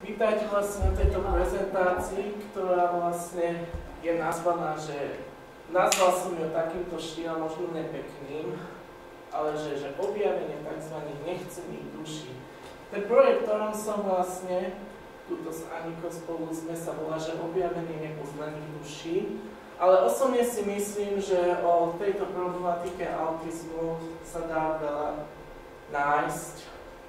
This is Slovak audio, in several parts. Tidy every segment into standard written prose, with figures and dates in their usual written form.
Vítajte vlastne na tejto prezentácii, ktorá vlastne je nazvaná, že nazval som ju takýmto štýlom, možno nepekným, ale že objavenie tzv. Nechcených duší. Ten projekt, ktorom som vlastne, tuto s Anikou spolu sme sa volá, že objavenie nepoznaných duší, ale osobne si myslím, že o tejto problematike autizmu sa dá veľa nájsť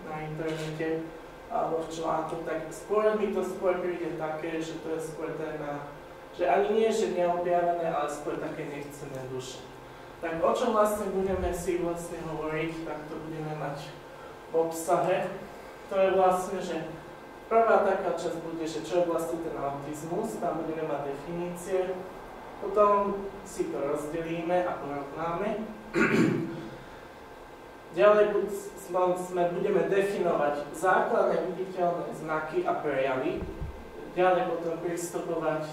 na internete alebo v článku, tak skôr mi to príde také, že to je skôr téma, že ani nie, že neobjavené, ale skôr také nechcené duše. Tak o čom vlastne budeme si hovoriť, tak to budeme mať v obsahe. To je vlastne, že prvá taká časť bude, že čo je vlastne ten autizmus, tam budeme mať definície, potom si to rozdelíme a porovnáme. Ďalej budeme definovať základné viditeľné znaky a prejavy. Ďalej potom pristupovať,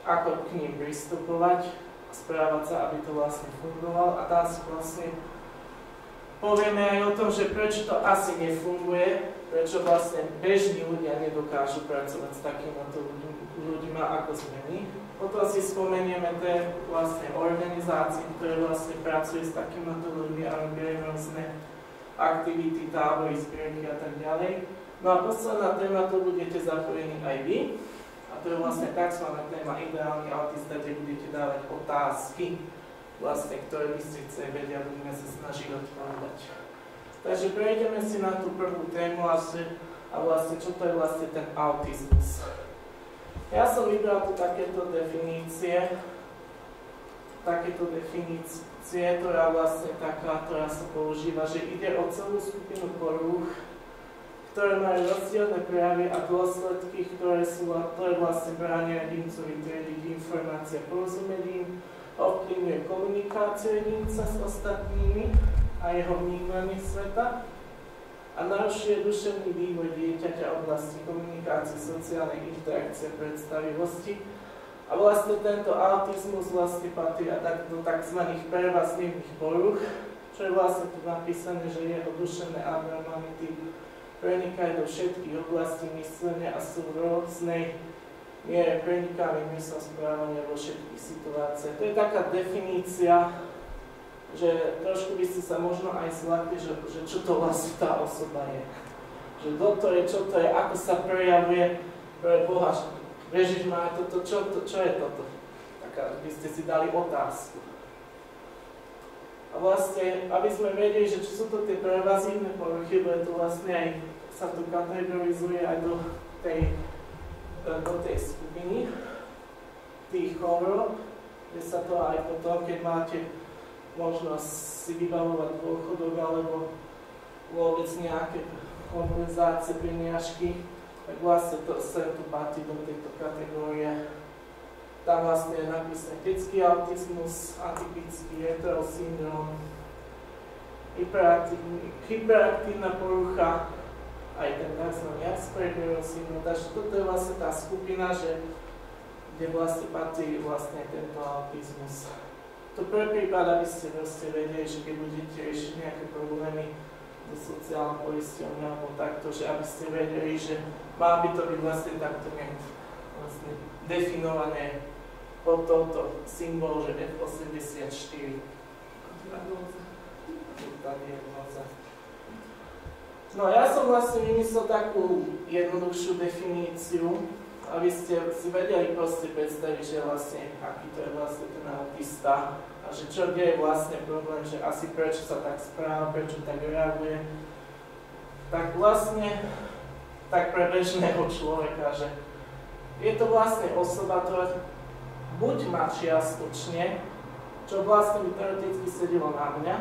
ako k ním pristupovať, správať sa, aby to vlastne fungovalo. A tam si vlastne povieme aj o tom, že prečo to asi nefunguje, prečo vlastne bežní ľudia nedokážu pracovať s takýmito ľuďmi, ako sme my. Potom si spomenieme tie vlastne organizácie, ktoré vlastne pracujú s takýmito ľuďmi a robia rôzne aktivity, tábory, zbierky a tak ďalej. No a posledná téma, to budete zapojení aj vy. A to je vlastne tzv. Téma ideálny autista, kde budete dávať otázky, vlastne, ktoré by ste chceli vedieť a budeme sa snažiť odpovedať. Takže prejdeme si na tú prvú tému a vlastne čo to je vlastne ten autizmus. Ja som vybral tu takéto definície, ktorá vlastne taká, ktorá sa používa, že ide o celú skupinu porúch, ktoré majú rozdielne prejavy a dôsledky, ktoré vlastne bránia jedincu vytriediť informácie, porozumieť im, ovplyvňuje komunikáciu jedinca s ostatnými a jeho vnímanie sveta a narušuje duševný vývoj dieťaťa v oblasti komunikácie, sociálnej interakcie, predstavivosti. A vlastne tento autizmus vlastne patrí do tzv. Prevazlivých porúch, čo je vlastne tu napísané, že jeho duševné abnormality prenikajú do všetkých oblastí myslenia a sú v rôznej miere prenikavé mysl správania vo všetkých situáciách. To je taká definícia, že trošku by ste sa možno aj zlakli, že čo to vlastne tá osoba je. Že kto to je, čo to je, ako sa prejavuje pre Boha. Ježiš má toto, čo je toto? Taká, by ste si dali otázku. A vlastne, aby sme vedeli, že čo sú to tie prevazívne poruchy, lebo to vlastne aj sa tu kategorizuje aj do tej skupiny tých chorôb, kde sa to aj potom, keď máte možno si vybavovať dôchodok alebo vôbec nejaké kompenzácie, peniažky, tak vlastne to sa tu patrí do tejto kategórie. Tam vlastne je napísané detský autizmus, atypický heterosyndrom, hyperaktívna porucha, aj ten tzv. Aspergerov syndrom. Takže toto je vlastne tá skupina, kde vlastne patrí vlastne tento autizmus. To pre prípad, aby ste proste vedeli, že keď budete riešiť nejaké problémy so sociálnou poisťovňou alebo takto, že aby ste vedeli, že má by to byť vlastne takto vlastne definované pod touto symbol, že F84. No ja som vlastne vymyslel takú jednoduchšiu definíciu, aby ste si vedeli proste predstaviť, že vlastne, aký to je vlastne ten autista a že kde je vlastne problém, že asi prečo sa tak správa, prečo tak reaguje. Tak vlastne, tak pre bežného človeka, že je to vlastne osoba, ktorá buď má čiastočne, čo vlastne by teoreticky sedelo na mňa,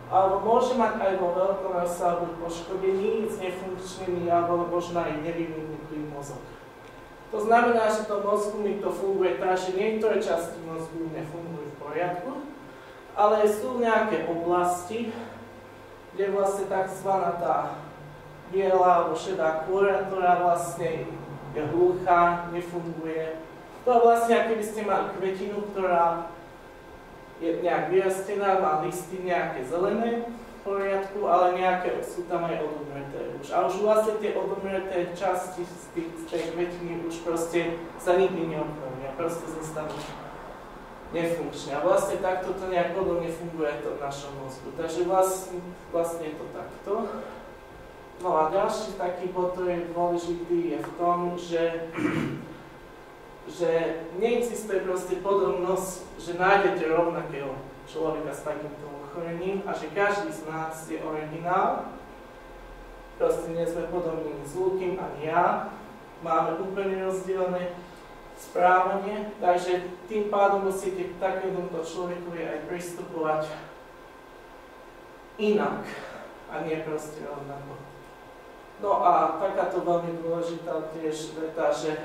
alebo môže mať aj vo veľkom rozsahu poškodení, nefunkčný alebo možno aj nevyvinutý mozog. To znamená, že to mozgu mi to funguje tak, že niektoré časti mozgu nefungujú v poriadku, ale sú nejaké oblasti, kde vlastne tzv. Tá biela alebo šedá kôra, ktorá vlastne je hluchá, nefunguje. To je vlastne, ako by ste mali kvetinu, ktorá je nejak vyrastená, má listy nejaké zelené poriadku, ale nejaké sú tam aj odumreté už. A už vlastne tie odumreté časti z tej kvetiny už proste sa nikdy neobnovia, proste zostanú nefunkčné. A vlastne takto to nejak podobne funguje to v našom mozgu. Takže vlastne je to takto. No a ďalší taký bod, ktorý je dôležitý, je v tom, že neexistuje proste podobnosť, že nájdete rovnakého človeka s takýmto ochorením a že každý z nás je originál. Proste nie sme podobní s Lukým ani ja. Máme úplne rozdielne správanie, takže tým pádom musíte k takémuto človekovi aj pristupovať inak a nie proste rovnako. No a takáto veľmi dôležitá tiež veta, že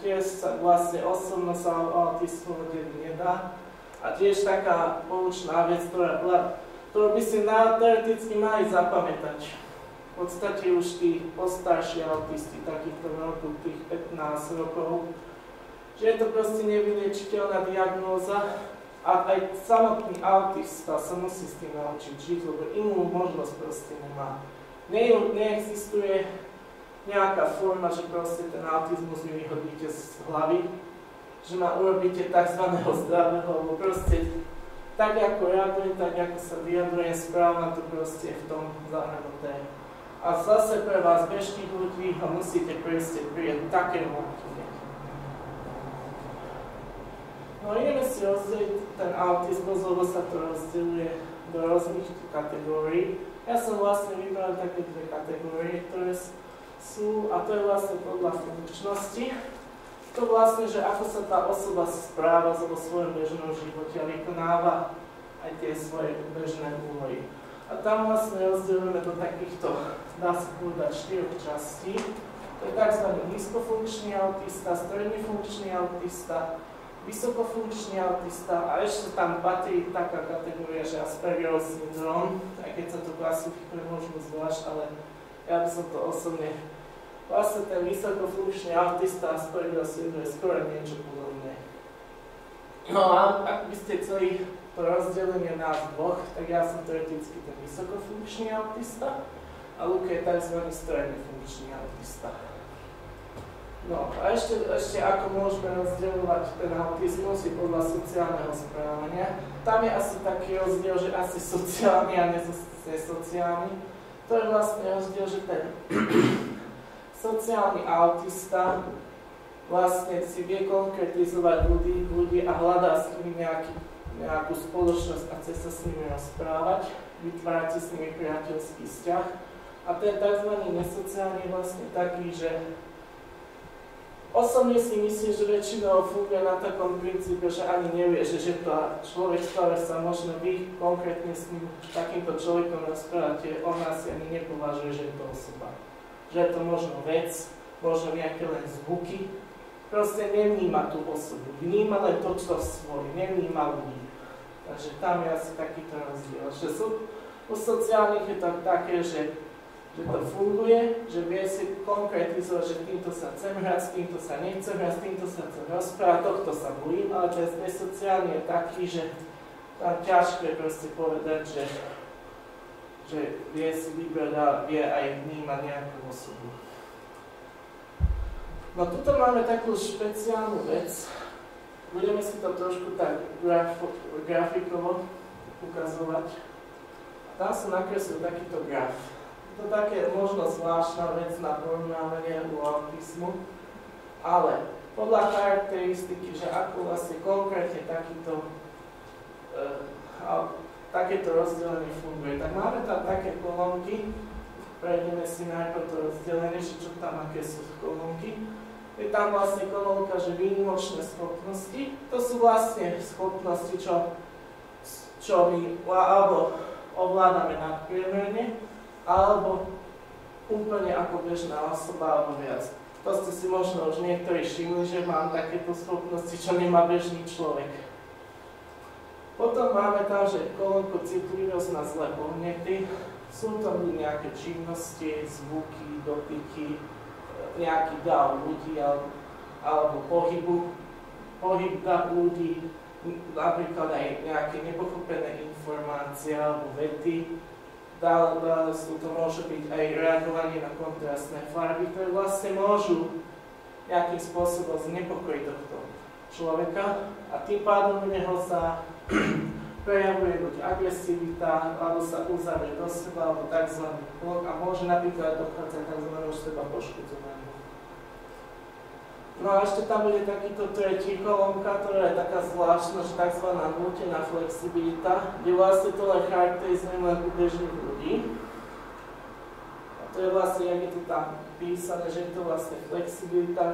tiež sa vlastne osobnosť sa autistu nedá. A tiež taká poučná vec, ktorú by si teoreticky mali zapamätať. V podstate už tí postarší autisti, takýchto roku, tých 15 rokov, že je to proste nevyliečiteľná diagnóza a aj samotný autista sa musí s tým naučiť žiť, lebo inú možnosť proste nemá. Neexistuje nejaká forma, že proste ten autizmus vy vyhodíte z hlavy, že ma urobíte tzv. Zdravého, lebo proste tak ako reagujem, tak ako sa vyjadrujem správne, to proste je v tom zahrnuté. A zase pre vás bežných ľudí ho musíte prejsť takému aktíne. No ideme si rozdeliť ten autizmus, lebo sa to rozdeľuje do rôznych kategórií. Ja som vlastne vybral také dve kategórie, ktoré sú, a to je vlastne podľa funkčnosti. To vlastne, že ako sa tá osoba správa vo svojom bežnom živote a vykonáva aj tie svoje bežné úlohy. A tam vlastne rozdeľujeme do takýchto, dá sa povedať, 4 častí. To je tzv. Nízkofunkčný autista, stredne funkčný autista, vysokofunkčný autista a ešte tam patrí taká kategória, že Aspergerov syndrom, aj keď sa to klasifikuje možno zvlášť, ale ja by som to osobne... Vlastne ten vysokofunkčný autista a Aspergerov syndrom je skoro niečo podobné. No a ak by ste chceli to rozdelenie nás dvoch, tak ja som teoreticky ten vysokofunkčný autista a Luka je tzv. Stredne funkčný autista. No a ešte ako môžeme rozdeľovať ten autizmus je podľa sociálneho správania. Tam je asi taký rozdiel, že asi sociálny a nesociálny. To je vlastne rozdiel, že ten sociálny autista vlastne si vie konkretizovať ľudí a hľadá s nimi nejakú spoločnosť a chce sa s nimi rozprávať, vytvárať si s nimi priateľský vzťah. A ten tzv. Nesociálny je vlastne taký, že osobne si myslím, že väčšinou funguje na takom princípe, že ani nevie, že to človek, ktorý sa možno vy konkrétne s ním takýmto človekom rozprávate, on asi ani nepovažuje, že je to osoba. Že je to možno vec, možno nejaké len zvuky. Proste nevníma tú osobu, vníma len to, čo svoje, nevníma ľudí. Takže tam je asi takýto rozdiel. U sociálnych je to také, že to funguje, že vie si konkretizovať, že týmto sa chcem hrať, s týmto sa nechcem hrať, s týmto sa chcem rozprávať, tohto sa bojím, ale ten nesociálny je taký, že tam ťažko je proste povedať, že vie si vybrať a vie aj vnímať nejakú osobu. No tuto máme takú špeciálnu vec. Budeme si to trošku tak grafikovo ukazovať. Tam som nakreslil takýto graf. To je také možno zvláštna vec na porovnávanie u autizmu, ale podľa charakteristiky, že ako vlastne konkrétne takéto rozdelenie funguje. Tak máme tam také kolónky, prejdeme si najprv to rozdelenie, že čo tam, aké sú kolónky. Je tam vlastne kolónka, že výnimočné schopnosti. To sú vlastne schopnosti, čo my alebo ovládame nadpriemerne, alebo úplne ako bežná osoba, alebo viac. To ste si možno už niektorí všimli, že mám takéto schopnosti, čo nemá bežný človek. Potom máme tam, že kolónku citlivosť na zlé podnety. Sú tam nejaké činnosti, zvuky, dotyky, nejaký dav ľudí alebo pohyb ľudí, napríklad aj nejaké nepochopené informácie alebo vety. Dále to môže byť aj reagovanie na kontrastné farby, ktoré vlastne môžu nejakým spôsobom znepokojiť tohto človeka a tým pádom u neho sa prejavuje buď agresivita, alebo sa uzavrie do seba, alebo tzv. Blok a môže napríklad dochádzať tzv. Seba poškodzovaniu. No a ešte tam bude takýto tretí kolónka, ktorá je taká zvláštna, že tzv. Nútená flexibilita, kde vlastne to len charakterizujeme len u bežných ľudí. A to je vlastne, jak je to tam písané, že je to vlastne flexibilita,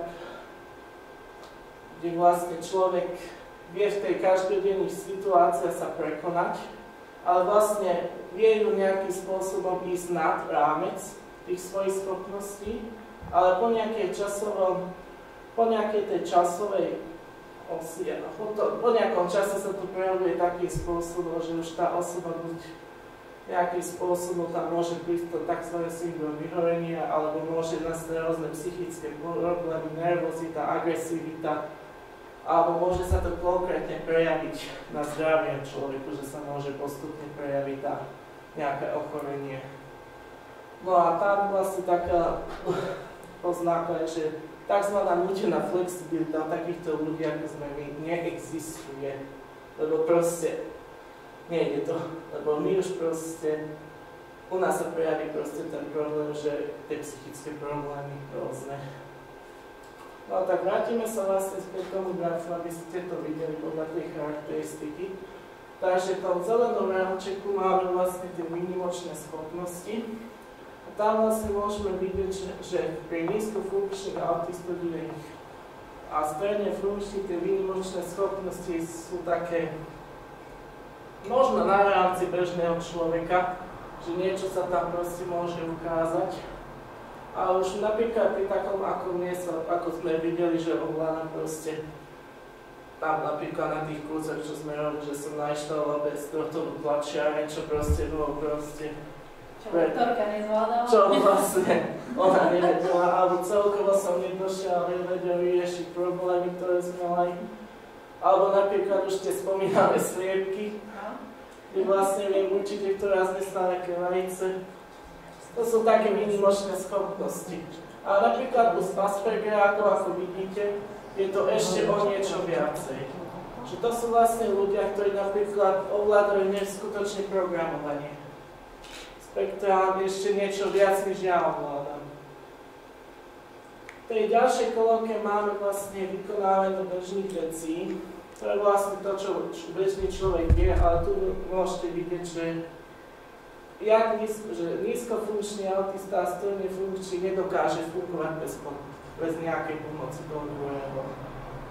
kde vlastne človek vie v tej každodenných situáciách sa prekonať, ale vlastne vie ju nejakým spôsobom ísť nad rámec tých svojich schopností, ale po nejakej tej časovej osi, po nejakom čase sa to prejavuje takým spôsobom, že už tá osoba buď nejakým spôsobom tam môže prísť to tzv. Syndrom vyhorenia, alebo môže nastať rôzne psychické problémy, nervozita, agresivita, alebo môže sa to konkrétne prejaviť na zdravie človeku, že sa môže postupne prejaviť na nejaké ochorenie. No a tam vlastne taká poznámka je, že tzv. Nútená flexibilita takýchto ľudí, ako sme my, neexistuje. Lebo proste nejde to. Lebo my už proste, u nás sa prejaví proste ten problém, že tie psychické problémy rôzne. No tak vrátime sa vlastne späť k tomu grafu, aby ste to videli podľa tej charakteristiky. Takže v tom zelenom rámčeku máme vlastne tie výnimočné schopnosti. A tam vlastne môžeme vidieť, že pri nízkofunkčných autistoch a stredne funkčných tie výnimočné schopnosti sú také možno na rámci bežného človeka, že niečo sa tam proste môže ukázať. A už napríklad pri takom, ako sme videli, že ovládam proste tam napríklad na tých kurzoch, čo sme robili, že som nainštaloval bez toho tlačiareň, čo proste bolo proste... Čo doktorka nezvládala? Čo vlastne ona nevedela, alebo celkovo som nedošiel, nevedel vyriešiť problémy, ktoré sme mali. Alebo napríklad už tie spomínané sliepky, kde vlastne viem určite, ktorá znesla nejaké vajce. To sú také výnimočné schopnosti. A napríklad u Aspergerákov, ako vidíte, je to ešte o niečo viacej. Že to sú vlastne ľudia, ktorí napríklad ovládajú neskutočne programovanie. Spektrálne ešte niečo viac, než ja ovládam. V tej ďalšej kolónke máme vlastne vykonávanie bežných vecí. To je vlastne to, čo bežný človek vie, ale tu môžete vidieť, že nízkofunkčný autista a stredne funkčný nedokáže fungovať bez nejakej pomoci toho druhého.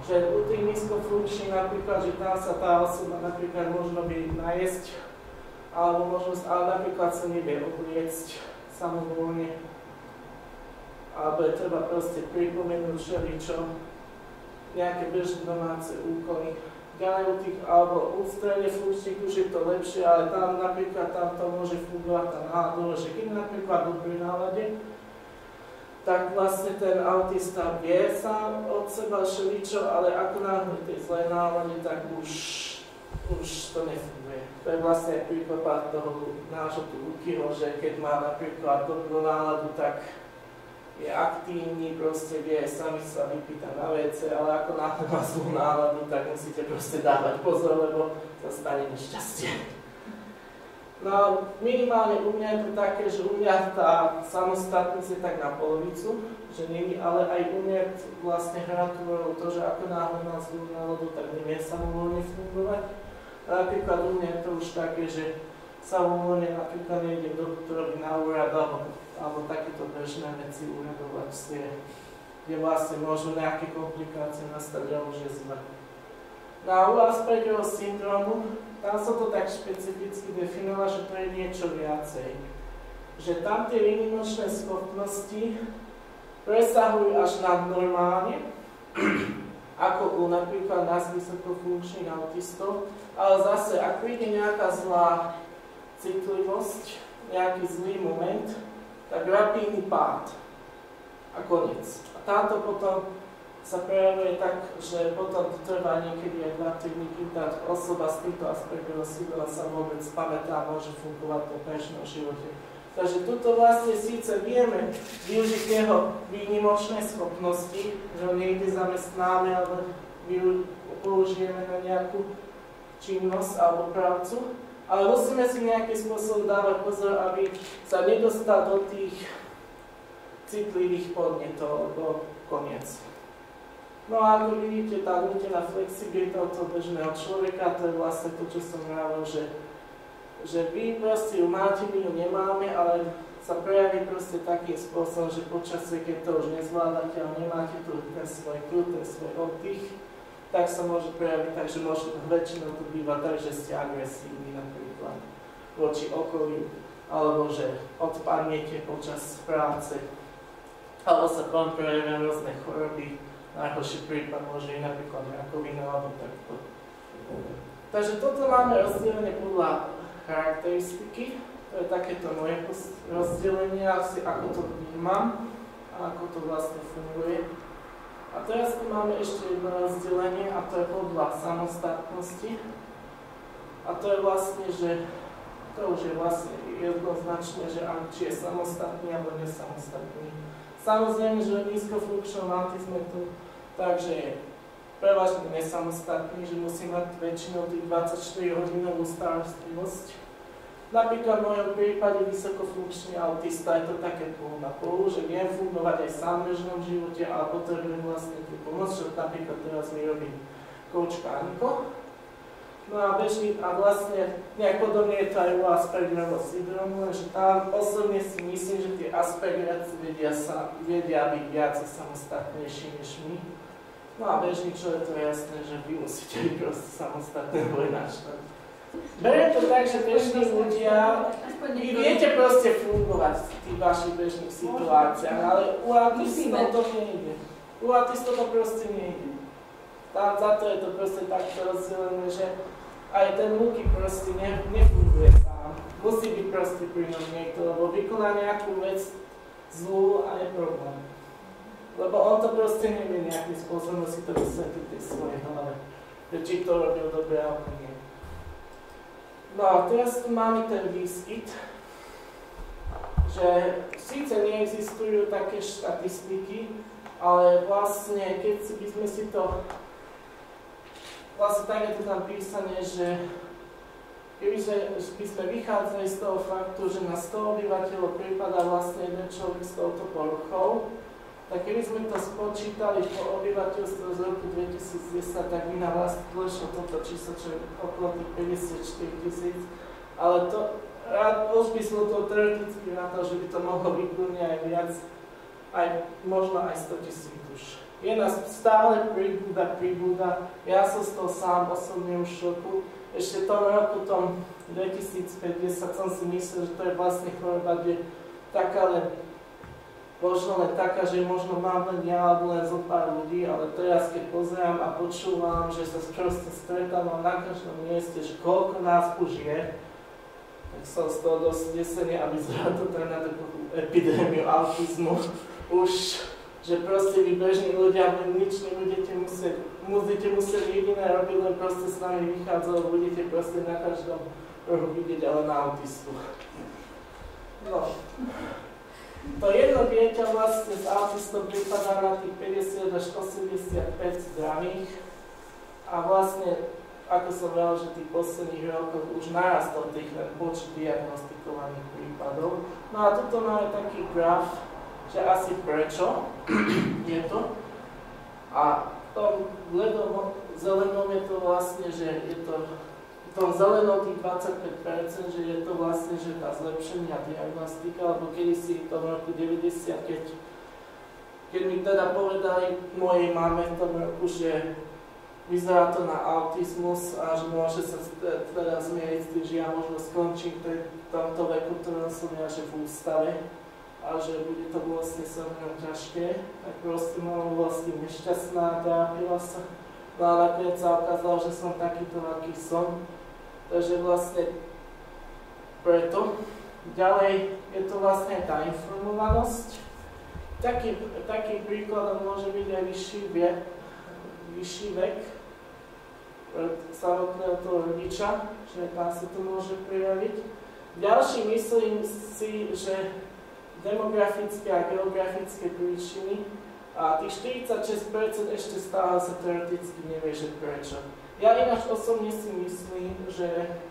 Že u tých nízkofunkčných napríklad, že tam sa tá osoba napríklad možno by najesť, ale napríklad sa nevie obliecť samovolne. Alebo je treba proste pripomenúť všeličo, nejaké bežné domáce úkoly. Alebo u stredne funkčných už je to lepšie, ale tam napríklad to môže fungovať tá nálada, že keď napríklad v dobrej nálade, tak vlastne ten autista vie sám od seba všeličo, ale ako náhle v tej zlej nálade, tak už to nefunguje. To je vlastne príklad toho nášho Lukyho, že keď má napríklad dobrú náladu, tak je aktívny, proste vie sami sa vypýtať na WC, ale ako náhle má zlú náladu, tak musíte proste dávať pozor, lebo sa stane nešťastie. No minimálne u mňa je to také, že u mňa tá samostatnosť je tak na polovicu, že nie, ale aj u mňa vlastne hrá tú rolu to, že ako náhle má zlú náladu, tak nevie samovolne fungovať. A napríklad u mňa je to už také, že samovolne napríklad nejdem doktorovi na úrad, alebo takéto bežné veci úradovať kde vlastne môžu nejaké komplikácie nastať, ale už je zle. No a u Aspergerovho syndromu, tam sa to tak špecificky definovalo, že to je niečo viacej. Že tam tie výnimočné schopnosti presahujú až nad normálne, ako u napríklad nás vysokofunkčných autistov, ale zase, ak príde nejaká zlá citlivosť, nejaký zlý moment, tak rapidný pád a koniec. A táto potom sa prejavuje tak, že potom to trvá niekedy aj 2-3 dní, kým tá osoba s týmto Aspergerovým syndromom sa vôbec pamätá a môže fungovať v bežnom živote. Takže tuto vlastne síce vieme využiť jeho výnimočné schopnosti, že ho niekde zamestnáme alebo použijeme na nejakú činnosť alebo prácu, ale musíme si nejakým spôsobom dávať pozor, aby sa nedostal do tých citlivých podnetov, lebo koniec. No a ako vidíte, tá nutená flexibilita od toho bežného človeka, to je vlastne to, čo som hovoril, že vy proste ju máte, my ju nemáme, ale sa prejaví proste takým spôsobom, že počasie, keď to už nezvládate a nemáte tu ten svoj kľud, ten svoj oddych, tak sa môže prejaviť tak, že možno väčšinou to býva tak, že ste agresívni napríklad voči okoliu, alebo že odpadnete počas práce, alebo sa vám prejavia rôzne choroby. Najhorší prípad môže ísť napríklad rakovina alebo takto. Takže toto máme rozdelenie podľa charakteristiky. To je takéto moje rozdelenie, asi ako to vnímam a ako to vlastne funguje. A teraz tu máme ešte jedno rozdelenie a to je podľa samostatnosti. A to je vlastne, že to už je vlastne jednoznačne, že či je samostatný alebo nesamostatný. Samozrejme, že v nízkofunkčnom autizme tu takže je prevažne nesamostatný, že musí mať väčšinou tých 24-hodinovú starostlivosť. Napríklad v mojom prípade vysokofunkčný autista je to také pol na pol, že viem fungovať aj sám v bežnom živote, ale potrebujem vlastne tú pomoc, čo napríklad teraz mi robí koučka Aniko. No a bežný, a vlastne nejak podobne je to aj u Aspergerovho syndromu, že tam osobne si myslím, že tie Aspergerovci vedia byť viac samostatnejší než my. No a bežný človek to je jasné, že vy musíte byť proste samostatné, lebo je náš štát. Beriem to tak, že bežní ľudia, vy viete proste fungovať v tých vašich bežných situáciách, ale u autistov to nejde. U autistov to proste nejde. Tam za to je to proste takto rozdelené, že aj ten Luky proste nefunguje sám. Musí byť proste pri ňom niekto, lebo vykoná nejakú vec zlú a je problém. Lebo on to proste nevie nejakým spôsobom si to vysvetliť v svojej hlave. Či to robil dobre alebo nie. No a teraz tu máme ten výskyt, že síce neexistujú také štatistiky, ale vlastne keď by sme si to vlastne tak je to tam písané, že kebyže by sme vychádzali z toho faktu, že na 100 obyvateľov prípada vlastne jeden človek s touto poruchou, tak keby sme to spočítali po obyvateľstve z roku 2010, tak by na vás klešlo toto číslo, čo je okolo tých 54 000, ale to, už by som to teoreticky na to, že by to mohlo byť aj viac, aj možno aj 100 000 duš. Je nás stále pribúda, ja som z toho sám osobne v šoku. Ešte v tom roku, tom 2050, som si myslel, že to je vlastne choroba, kde taká len možno len taká, že možno mám len ja alebo len zo pár ľudí, ale teraz keď pozerám a počúvam, že sa proste stretávam na každom mieste, že koľko nás už je, tak som z toho dosť desený, aby zrejme to na takú epidémiu autizmu už, že proste vy bežní ľudia nič nebudete musieť jediné robiť, len proste s nami vychádzať, budete proste na každom rohu vidieť, ale na autistu. No. To jedno dieťa vlastne s autistom pripadá na tých 50 až 85 zdravých a vlastne, ako som vedel, že tých posledných rokoch už narastol tých počet diagnostikovaných prípadov. No a tuto máme taký graf, že asi prečo je to. A v tom zelenom je to vlastne, že je to v tom zelenom tých 25%, že je to vlastne, že tá zlepšenia diagnostika, lebo kedysi v tom roku 90, keď mi teda povedali mojej mame v tom roku, že vyzerá to na autizmus a že môže sa teda zmieriť s tým, že ja možno skončím v tomto veku, ktorom som ja, že v ústave a že bude to vlastne so mnou ťažké, tak proste mama vlastne nešťastná, trápila sa. No a nakoniec sa ukázalo, že som takýto, aký som. Takže vlastne preto. Ďalej je to vlastne tá informovanosť. Takým príkladom môže byť aj vyšší vek samotného toho rodiča, že tam sa to môže prejaviť. Ďalší myslím si, že demografické a geografické príčiny a tých 46% ešte stále sa teoreticky nevie, že prečo. Ja ináč osobne si myslím, že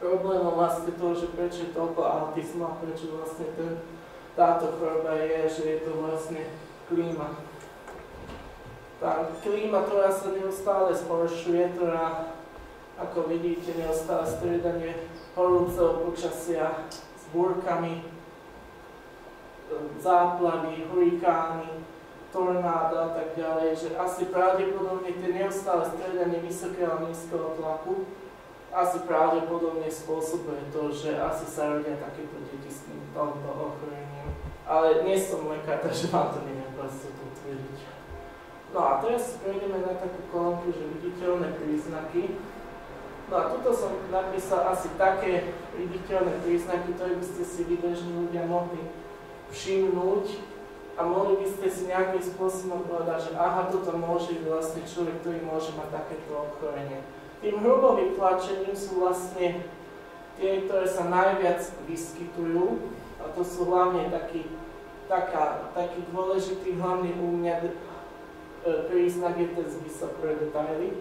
problémom vlastne toho, že prečo je toľko autizmu a prečo vlastne táto choroba je, že je to vlastne klíma. Tá klíma, ktorá sa neustále zhoršuje, ktorá, ako vidíte, neustále striedanie horúceho počasia s búrkami, záplavy, hurikány, tornáda a tak ďalej, že asi pravdepodobne tie neustále striedanie vysokého a nízkeho tlaku asi pravdepodobne spôsobuje to, že asi sa rodia takéto deti s týmto ochorením. Ale nie som lekár, takže vám to neviem proste potvrdiť. No a teraz prejdeme na takú kolónku, že viditeľné príznaky. No a tuto som napísal asi také viditeľné príznaky, ktoré by ste si bežní ľudia mohli všimnúť a mohli by ste si nejakým spôsobom povedať, že aha, toto môže byť vlastne človek, ktorý môže mať takéto ochorenie. Tým hrubým vytlačením sú vlastne tie, ktoré sa najviac vyskytujú, a to sú hlavne taký dôležitý hlavný u mňa príznak je ten zmysel pre detaily.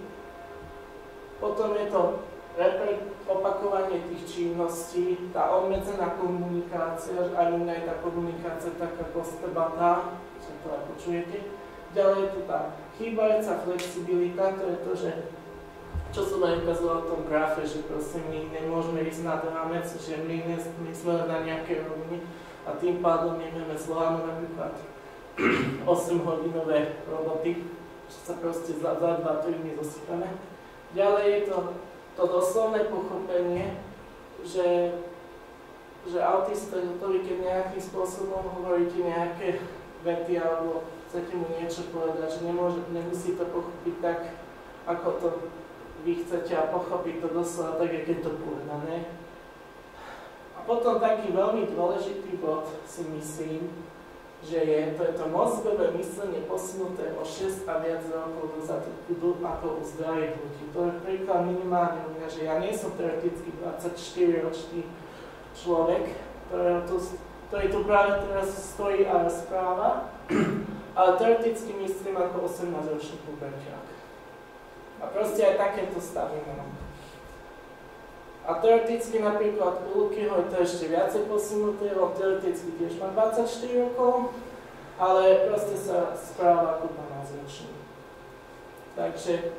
Potom je to opakovanie tých činností, tá obmedzená komunikácia, aj u mňa je tá komunikácia taká kostebatá, že to aj počujete. Ďalej je to tá chýbajúca flexibilita, to je to, že čo som aj ukazoval v tom grafe, že proste my nemôžeme ísť nad rámec, že my sme na nejaké roviny a tým pádom nevieme zvládnuť napríklad 8-hodinové roboty, že sa proste za 2-3 dní zosypeme. Ďalej je to doslovné pochopenie, že autistovi, keď nejakým spôsobom hovoríte nejaké vety alebo chcete mu niečo povedať, že nemusí to pochopiť tak, ako to vy chcete a pochopiť to doslova tak, jak je to povedané. A potom taký veľmi dôležitý bod si myslím, že je to mozgové myslenie posunuté o 6 a viac rokov dozadu ako u zdravých ľudí. To je príklad minimálne u mňa, že ja nie som teoreticky 24-ročný človek, ktorý tu práve teraz stojí a rozpráva, ale teoreticky myslím ako 18-ročný puberťák. A proste aj takéto stavy mám. A teoreticky napríklad u Lukyho je to ešte viacej posunuté, lebo teoreticky tiež má 24 rokov, ale proste sa správa ako 12-ročný. Takže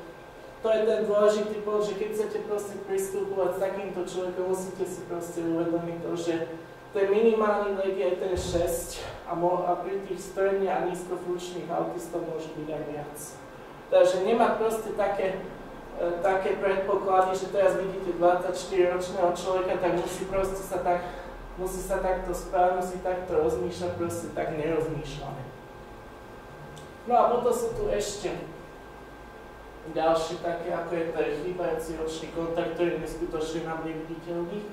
to je ten dôležitý bod, že keď chcete proste pristupovať s takýmto človekom, musíte si proste uvedomiť to, že ten minimálny vek je ten 6 a pri tých stredne a nízkofunkčných autistov môže byť aj viac. Takže nemá proste také predpoklady, že teraz vidíte 24-ročného človeka, tak musí sa takto správať, musí takto rozmýšľať, proste tak nerozmýšľame. No a potom sú tu ešte ďalšie také, ako je ten chýbajúci očný kontakt, ktorý je neskutočne nám neviditeľný.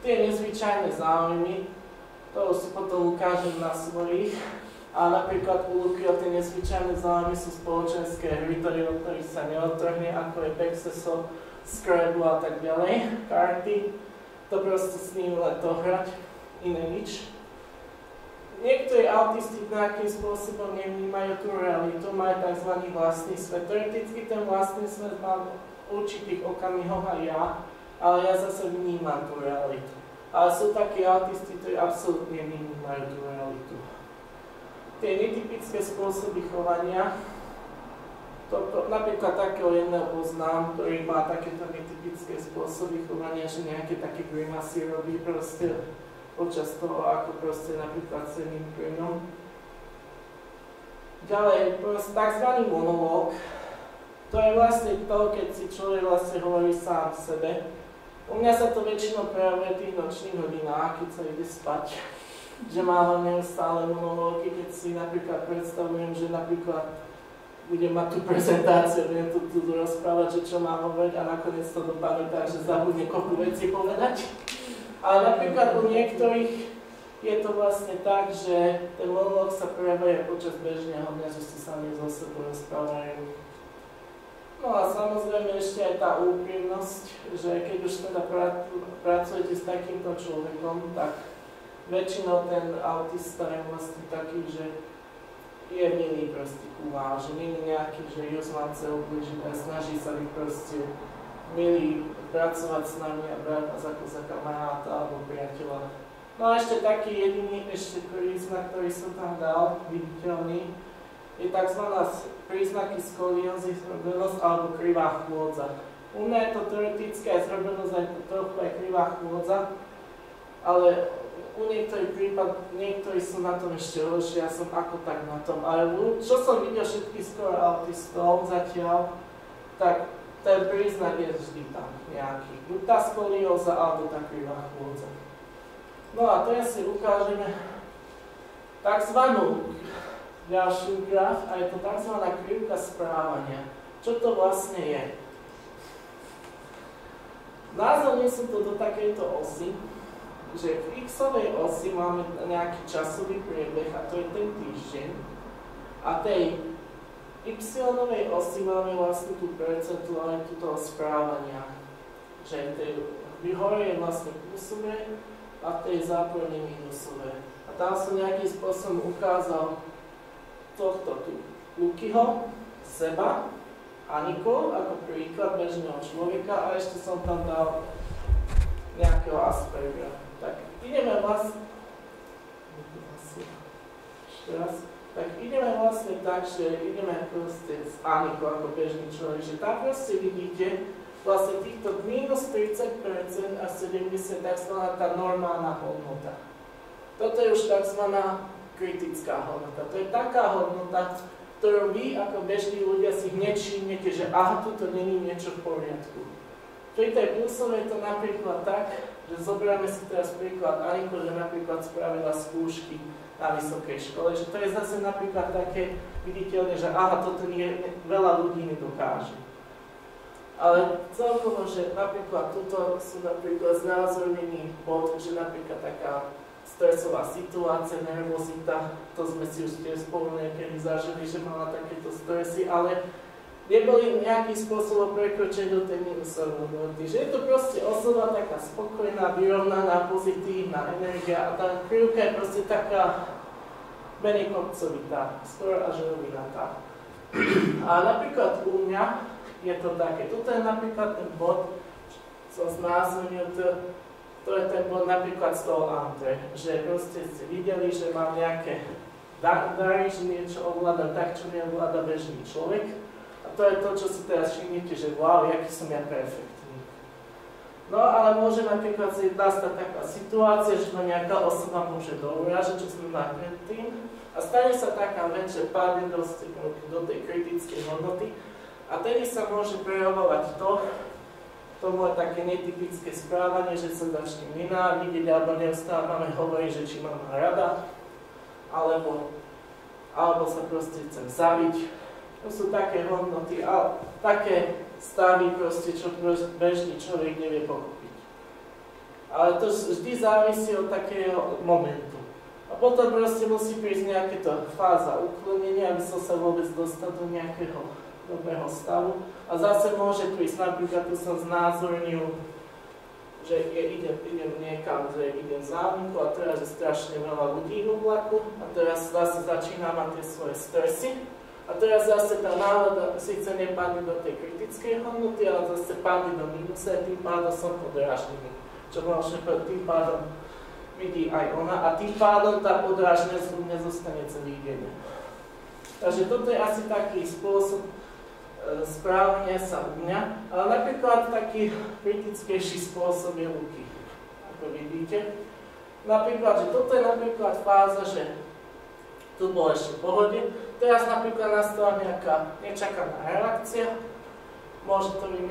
Tie nezvyčajné záujmy, to si potom ukážem na svojich. A napríklad u Lukyho tie nezvyčajné záujmy sú spoločenské hry, od ktorých sa neodtrhne, ako je Pexeso, Scrabble a tak ďalej, karty. To proste s ním len to hrať, iné nič. Niektorí autisti nejakým spôsobom nevnímajú tú realitu, majú tzv. Vlastný svet. Teoreticky ten vlastný svet mám v určitých okamihoch aj ja, ale ja zase vnímam tú realitu. Ale sú takí autisti, ktorí absolútne nevnímajú tú realitu. Tie netypické spôsoby chovania, napríklad takého jedného poznám, ktorý má takéto netypické spôsoby chovania, že nejaké také grimasy robí proste počas toho, ako proste napríklad s jedným plynom. Ďalej, tzv. Monológ, to je vlastne to, keď si človek vlastne hovorí sám sebe. U mňa sa to väčšinou prejavuje v tých nočných hodinách, keď sa ide spať. Že mám neustále monológy, keď si napríklad predstavujem, že napríklad budem mať tú prezentáciu, budem tu rozprávať, že čo mám hovoriť a nakoniec to dopadne tak, že zabudne kopu veci povedať. Ale napríklad u niektorých je to vlastne tak, že ten monológ sa prejaví počas bežného dňa, že si sami zo sebou rozprávajú. No a samozrejme ešte aj tá úprimnosť, že keď už teda pracujete s takýmto človekom, tak väčšinou ten autista je vlastne taký, že je milý proste ku vám, že nie je nejaký, že just vám chce ubližiť a snaží sa byť proste milý pracovať s nami a brať nás ako za kamaráta alebo priateľa. No a ešte taký jediný príznak, ktorý som tam dal, viditeľný, je tzv. Príznaky skoliózy, zrobenosť alebo krivá chôdza. U mňa je to teoretické aj zrobenosť, aj trochu aj krivá chôdza, ale u niektorí sú na tom ešte horšie, ja som ako tak na tom. Ale čo som videl všetkých skoro autistov zatiaľ, tak ten príznak je vždy tam nejaký. Buď tá skolióza, alebo tá krivá chôdza. No a teraz si ukážeme takzvanú ďalšiu graf, a je to takzvaná krivka správania. Čo to vlastne je? Názorne som to do takejto osy, že v x-ovej osi máme nejaký časový priebeh, a to je ten týždeň, a tej y-ovej osi máme vlastne tú percentualitu toho správania, že hore je vlastne plusové a v tej záporne minusové. A tam som nejakým spôsobom ukázal tohto tu Lukyho, seba, Aniku, ako príklad bežného človeka, a ešte som tam dal nejakého Aspergera. Tak ideme vlastne tak, že ideme proste s Anikou ako bežný človek, že tam proste vidíte vlastne týchto minus 30% a 70% takzvaná tá normálna hodnota. Toto je už takzvaná kritická hodnota. To je taká hodnota, ktorú vy ako bežní ľudia si hneď všimnete, že aha, tu není niečo v poriadku. Pri tej plusovej je to napríklad tak, že zoberieme si teraz príklad Aniku, že napríklad spravila skúšky na vysokej škole, že to je zase napríklad také viditeľné, že aha, toto veľa ľudí nedokáže. Ale celkovo, že napríklad tuto sú napríklad znázornený bod, že napríklad taká stresová situácia, nervozita, to sme si už tiež spolu niekedy zažili, že mala takéto stresy, ale neboli nejakým spôsobom prekročení do tej minusovej hodnoty. Že je to proste osoba taká spokojná, vyrovnaná, pozitívna energia a tá krivka je proste taká menej kopcovitá, skoro až rovinatá. A napríklad u mňa je to také. Tuto je napríklad ten bod, som znázornil, to je ten bod napríklad z toho Andre, že proste ste videli, že mám nejaké dary, že niečo ovláda tak, čo neovláda bežný človek. A to je to, čo si teraz všimnete, že wow, jaký som ja perfektný. No ale môže napríklad si nastať taká situácia, že ma nejaká osoba môže dourážať, čo sme mali predtým. A stane sa taká vec, že padne do tej kritickej hodnoty. A tedy sa môže prejavovať to moje také netypické správanie, že sa začne nenávidieť, alebo neustále máme hovoriť, že či ma má rada, alebo sa proste chcem zabiť. To sú také hodnoty a také stavy proste, čo bežný človek nevie pochopiť. Ale to vždy závisí od takého momentu. A potom proste musí prísť nejaká fáza uklonenia, aby som sa vôbec dostal do nejakého dobrého stavu. A zase môže prísť, napríklad tu som znázornil, že idem niekam, že idem v zámku a teraz je strašne veľa ľudí v vlaku a teraz zase začínam mať tie svoje stresy. A teraz zase tá nálada síce nepadne do tej kritickej hodnoty, ale zase padne do minusa a tým pádom som podráždený. Čo môžem povedať, tým pádom vidí aj ona a tým pádom tá podráždenosť nezostane celý deň. Takže toto je asi taký spôsob správania sa u mňa, ale napríklad taký kritickejší spôsob je Luky, ako vidíte. Napríklad, že toto je napríklad fáza, že tu bolo ešte v pohode, teraz napríklad nastala nejaká nečakaná reakcia, môže to byť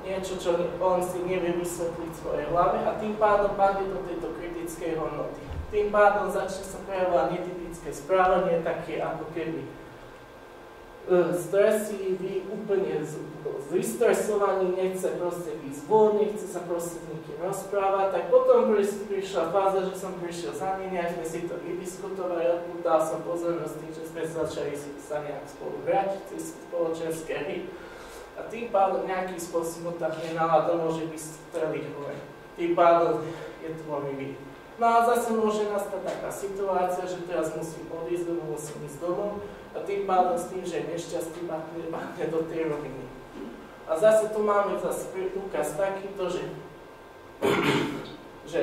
niečo, čo on si nevie vysvetliť v svojej hlave a tým pádom padne do tejto kritickej hodnoty. Tým pádom začne sa prejavovať netypické správanie, také ako keby stresivý, úplne vystresovaný, nechce proste ísť von, nechce sa proste s nikým rozprávať, tak potom prišla fáza, že som prišiel za nimi, aj sme si to vydiskutovali, dal som pozornosť tým, že sme začali sa nejak spolu hrať, cez spoločenské hry. A tým pádom nejakým spôsobom tá nálada môže vystreliť hore. Tým pádom je tvorivý. No a zase môže nastať taká situácia, že teraz musím odísť domov, musím ísť domov a tým pádom s tým, že je nešťastný, batne do tej roviny. A zase tu máme zase úkaz takýto, že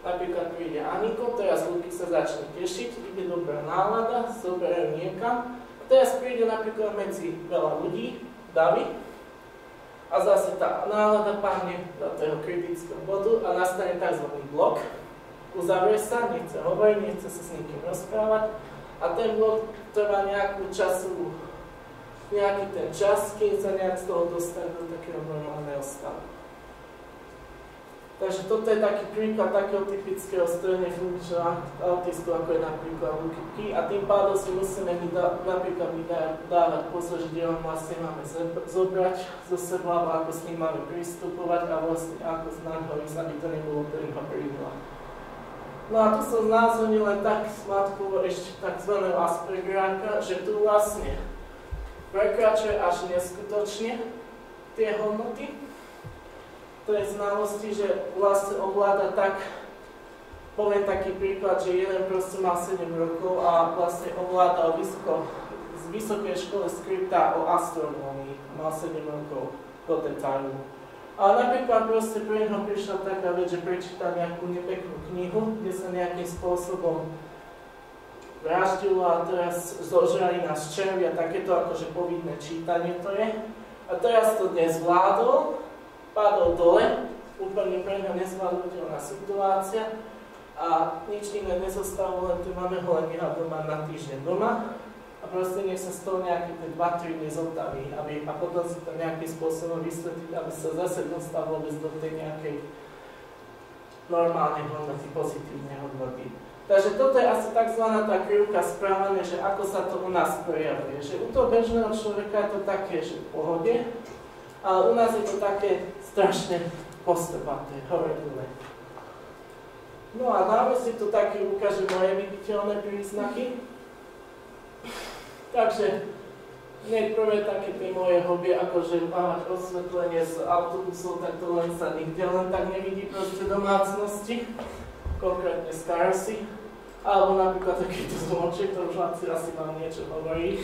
napríklad príde Aniko, teraz Luky sa začne tešiť, ide dobrá nálada, zoberajú niekam. A teraz príde napríklad medzi veľa ľudí, David, a zase tá nálada padne do toho kritického bodu a nastane tzv. Blok. Uzavrie sa, nechce hovoriť, nechce sa s nikým rozprávať a ten blok trvá nejaký ten čas, kým sa nejak z toho dostane do takého normálneho stavu. Takže toto je taký príklad takého typického strojne funkčného autistu, ako je napríklad Luky. A tým pádom si musíme napríklad dávať pozor, kde ho vlastne máme zobrať zo seba, alebo ako s ním máme pristupovať a vlastne ako z náho ísť, aby to nebolo ten príklad. No a tu som znázornil len tak sladkovo ešte tzv. Aspergeráka, že tu vlastne prekračuje až neskutočne tie hodnoty. To je znalosti, že vlastne ovláda tak, poviem taký príklad, že jeden proste mal 7 rokov a vlastne ovláda z vysokej škole skripta o astronómii, mal 7 rokov do detailu. Ale napríklad proste pre neho prišla taká vec, že prečíta nejakú nepeknú knihu, kde sa nejakým spôsobom vraždilo a teraz zožrali nás červy a takéto akože povinné čítanie to je. A teraz to nezvládol, padol dole, úplne pre ňa nezvládnutelná situácia a nič iné nezostalo, len tu máme ho len nechať doma na týždeň doma a proste nech sa z toho nejaké 2-3 dny zotaví a potom si to nejakým spôsobom vysvetliť, aby sa zase dostal vôbec do tej nejakej normálnej hodnoty, pozitívnej hodnoty. Takže toto je asi tzv. Tá krivka správania, že ako sa to u nás prejavuje. Že u toho bežného človeka je to také, že v pohode, ale u nás je to také strašne postepaté, hore-dole. No a dáme si tu taký ukáže moje viditeľné príznaky. Takže hneď prvé také tie moje hobby, akože mávať osvetlenie z autobusov, tak to len sa nikde len tak nevidí proste domácnosti, konkrétne z Carsy, alebo napríklad takýto zvoček, to už asi vám niečo hovorí.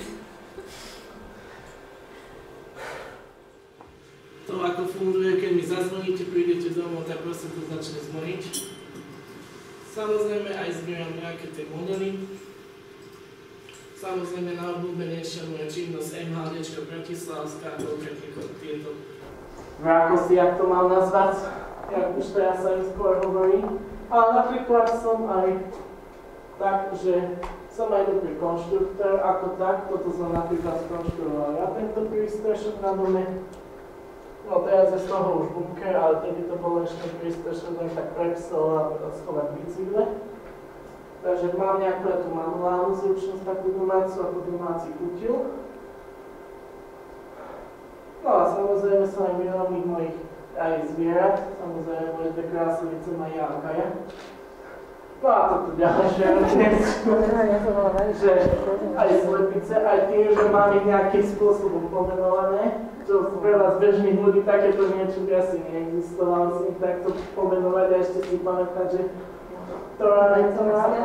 To, ako funguje, keď mi zazvoníte, prídete domov, tak proste to začne zvoniť. Samozrejme aj zbieram nejaké tie modely. Samozrejme najobľúbenejšia moja činnosť MHDčka Bratislavská, konkrétne tieto vrakosti, jak to mám nazvať, jak už teraz sa im skôr hovorí. Ale napríklad som aj tak, že som aj dobrý konštruktor, ako tak, toto som napríklad skonštruoval ja tento prístrešok na dome. No teraz je z toho už bunker, ale tedy to bolo ešte prístrešok len tak prepsol a schovať bicykle. Takže mám nejakú tú manuálnu zručnosť, takú domácu, ako domáci kutil. No a samozrejme som aj milovník mojich aj zvierat, samozrejme moje dve krásovice má ja a Kaja. No a toto ďalšie že aj slepice, aj tým, že mám ich nejakým spôsobom pomenované, čo pre vás bežných ľudí takéto niečo by asi neexistovalo, si ich takto pomenovať a ešte si pamätať, že ktorá je to máme.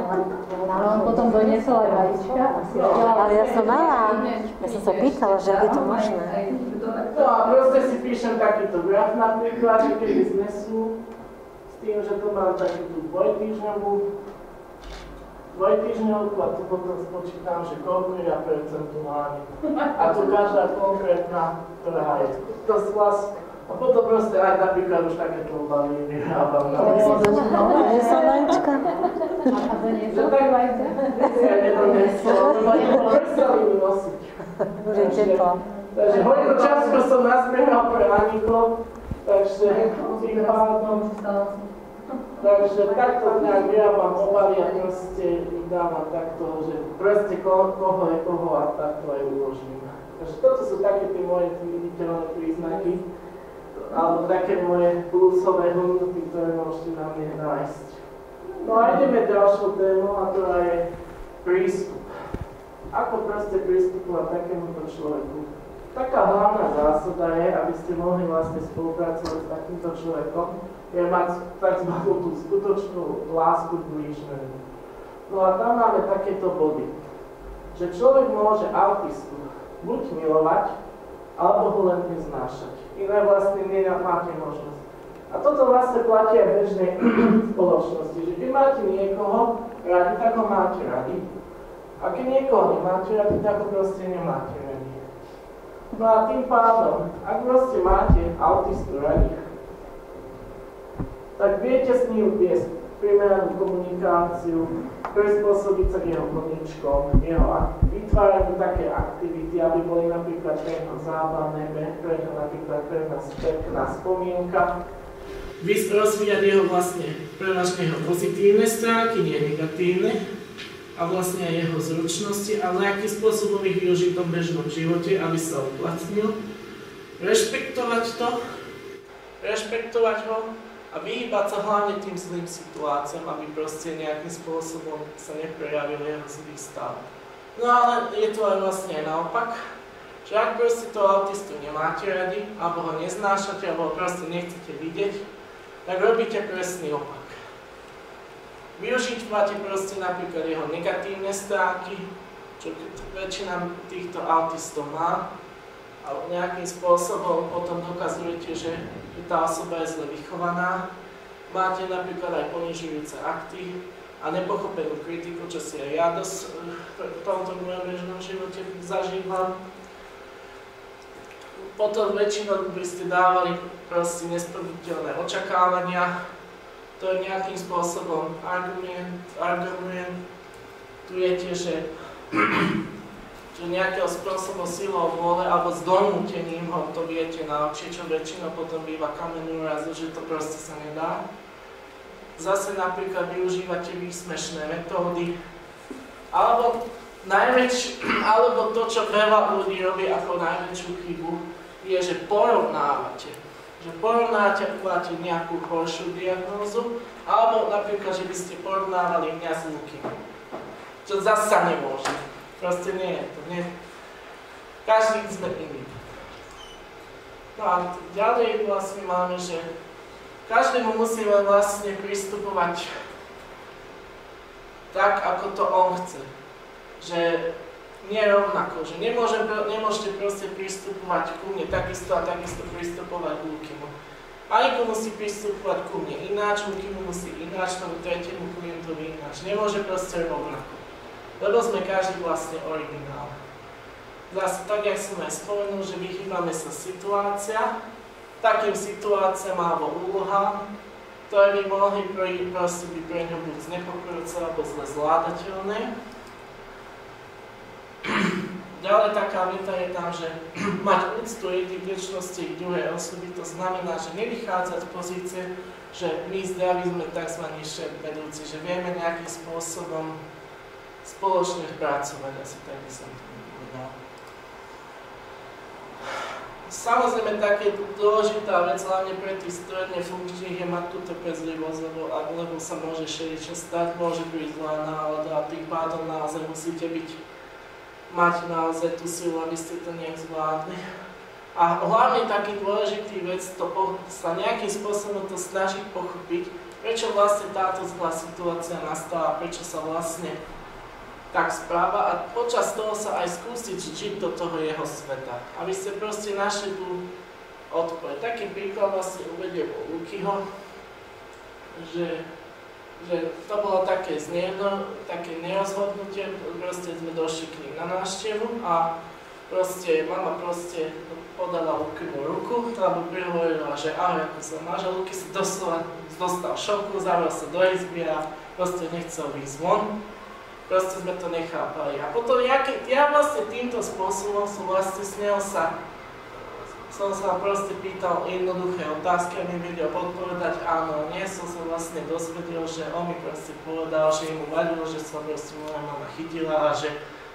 Ale on potom doniesol aj vajíčka. Ale ja som mala, ja som sa pýtala, že je to možné. No a proste si píšem takýto graf napríklad, že keby znesú s tým, že tu mám takúto dvojtýždňovku a tu potom spočítam, že koľko je ja percentuálne. A tu každá konkrétna, ktorá je. To vlastne. A potom proste aj napríklad už takéto obavy vyhrávam na ulici. Je som Lenčka. A to nie sú tak vajce? Ja nedonesol, lebo nebolo prestali mi nosiť. Už je teplo. Takže hodinu času som nazbieral pre Aniko, takže tým pádom. Takže takto nejak vyrábam obavy a proste ich dávam takto, že proste koho je koho a takto aj uložím. Takže toto sú také tie moje viditeľné príznaky, alebo také moje plusové hodnoty, ktoré môžete na mne nájsť. No a ideme ďalšou tému, a to je prístup. Ako proste pristupovať takémuto človeku? Taká hlavná zásada je, aby ste mohli vlastne spolupracovať s takýmto človekom, je mať tzv. Tú skutočnú lásku k blížnemu. No a tam máme takéto body, že človek môže autistu buď milovať, alebo ho len neznášať. Iné vlastne nemáte možnosť. A toto vlastne platí aj v bežnej spoločnosti, že keď máte niekoho radi, tak ho máte radi. A keď niekoho nemáte radi, tak ho proste nemáte radi. No a tým pádom, ak proste máte autistu radi, tak viete s ním viesť primeranú komunikáciu, prispôsobiť sa k jeho koníčkom, vytvárať také aktivity, aby boli napríklad pre neho zábavné, pre neho napríklad pre nás pekná spomienka. Rozvíjať jeho vlastne prevažne jeho pozitívne stránky, nie negatívne, a vlastne aj jeho zručnosti, ale akým spôsobom ich využiť v tom bežnom živote, aby sa uplatnil. Rešpektovať ho a vyhýbať sa hlavne tým zlým situáciám, aby proste nejakým spôsobom sa neprejavil jeho zlý stav. No ale je to aj vlastne aj naopak, že ak proste toho autistu nemáte radi, alebo ho neznášate, alebo ho proste nechcete vidieť, tak robíte presný opak. Využívate proste napríklad jeho negatívne stránky, čo väčšina týchto autistov má, a nejakým spôsobom potom dokazujete, že tá osoba je zle vychovaná. Máte napríklad aj ponižujúce akty a nepochopenú kritiku, čo si aj ja dosť v tomto mojom bežnom živote zažívam. Potom väčšinou by ste dávali proste nesplniteľné očakávania, to nejakým spôsobom argumentujete, že nejakého spôsobom silou vôle alebo s donútením ho to viete naučiť, čo väčšinou potom býva kamenný úrazu, že to proste sa nedá. Zase napríklad využívate výsmešné metódy, alebo to, čo veľa ľudí robí ako najväčšiu chybu, je, že porovnávate. Že porovnávate nejakú horšiu diagnózu, alebo napríklad, že by ste porovnávali mňa s Lukym. Čo zase sa nemôže. Proste nie je to. Každý sme iný. No a ďalej vlastne máme, že každému musíme vlastne pristupovať tak, ako to on chce. Že nie rovnako, že nemôžete proste pristupovať ku mne takisto a takisto pristupovať k Lukymu. Aliko musí pristupovať ku mne ináč, Lukymu musí ináč, tomu tretiemu klientovi ináč. Nemôže proste rovnako. Lebo sme každý vlastne originál. Zase tak, jak som aj spomenul, že vyhýbame sa situácia, takým situáciám alebo úlohám, ktoré by mohli proste byť pre ňu buď znepokojúce alebo zle zvládateľné. Ďalej taká veta je tam, že mať úctu jedinečnosti k druhej osoby, to znamená, že nevychádzať z pozície, že my zdraví sme tzv. Šéf vedúci, že vieme nejakým spôsobom spoločne pracovať, asi tak by som to povedal. Samozrejme, také dôležitá vec, hlavne pre tých stredne funkčných, je mať tú trpezlivosť, lebo sa môže všeličo stať, môže byť zlá nálada a tým pádom naozaj musíte mať naozaj tú silu, aby ste to nejak zvládli. A hlavne taký dôležitý vec, sa nejakým spôsobom to snažiť pochopiť, prečo vlastne táto zlá situácia nastala, prečo sa vlastne tak správa a počas toho sa aj skúsiť žiť do toho jeho sveta. Aby ste proste našli tú odpoveď. Taký príklad vlastne uvediem u Lukyho, že to bolo také nerozhodnutie, proste sme došli k ním na návštevu a proste mama proste podala Lukymu ruku, alebo prihovorila, že ahoj, ako sa máš, a Luky sa doslova dostal šoku, zavrel sa do izby a proste nechcel ísť von. Proste sme to nechápali. A potom ja vlastne týmto spôsobom som vlastne s neho som sa proste pýtal jednoduché otázky a mi vedel odpovedať áno, nie. Som sa vlastne dozvedel, že on mi proste povedal, že mu vadilo, že sa proste moja mama chytila a že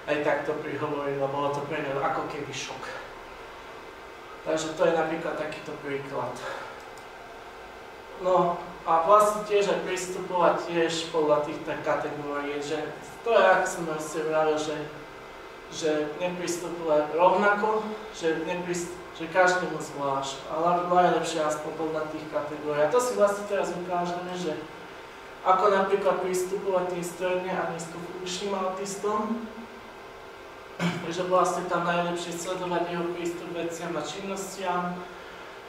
aj takto prihovorila, bolo to pre ňu ako keby šok. Takže to je napríklad takýto príklad. No a vlastne tiež aj pristupovať tiež podľa týchto kategórií, že to je, ako som vlastne vravil, že nepristupovať rovnako, že každému zvlášť, ale najlepšie aspoň podľa tých kategórií. A to si vlastne teraz ukážeme, že ako napríklad pristupovať tým stredne a nízkofunkčným autistom, že vlastne tam najlepšie sledovať jeho prístup veciam a činnostiam,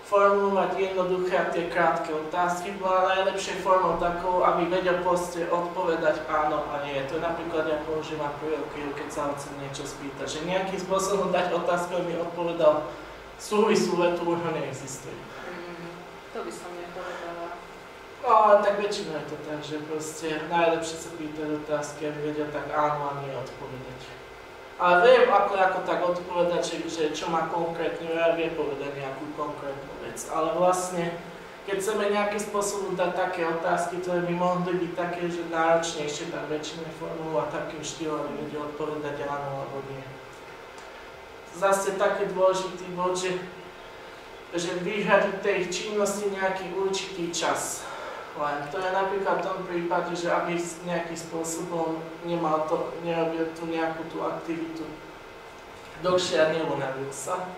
formulovať jednoduché a tie krátke otázky, bola najlepšie formou takou, aby vedel proste odpovedať áno a nie. To je napríklad, ja používam prírovky, keď sa chcem niečo spýtať, že nejakým spôsobom dať otázku, aby mi odpovedal súvislú vetu, už neexistuje. To by som nepovedala. No ale tak väčšinou je to tak, že proste najlepšie sa pýtať otázky, aby vedel tak áno a nie odpovedať. Ale viem ako tak odpovedať, že čo má konkrétne, ja vie povedať nejakú konkrétnu vec. Ale vlastne, keď chceme nejakým spôsobom dať také otázky, ktoré by mohli byť také, že náročnejšie, tak väčšine formulovať takým štýlom, aby vedel odpovedať áno alebo nie. Zase taký dôležitý bod, že vyhradiť tej činnosti nejaký určitý čas. Len to je napríklad v tom prípade, že aby nejakým spôsobom nerobil tu nejakú tú aktivitu dlhšie a neunavil sa.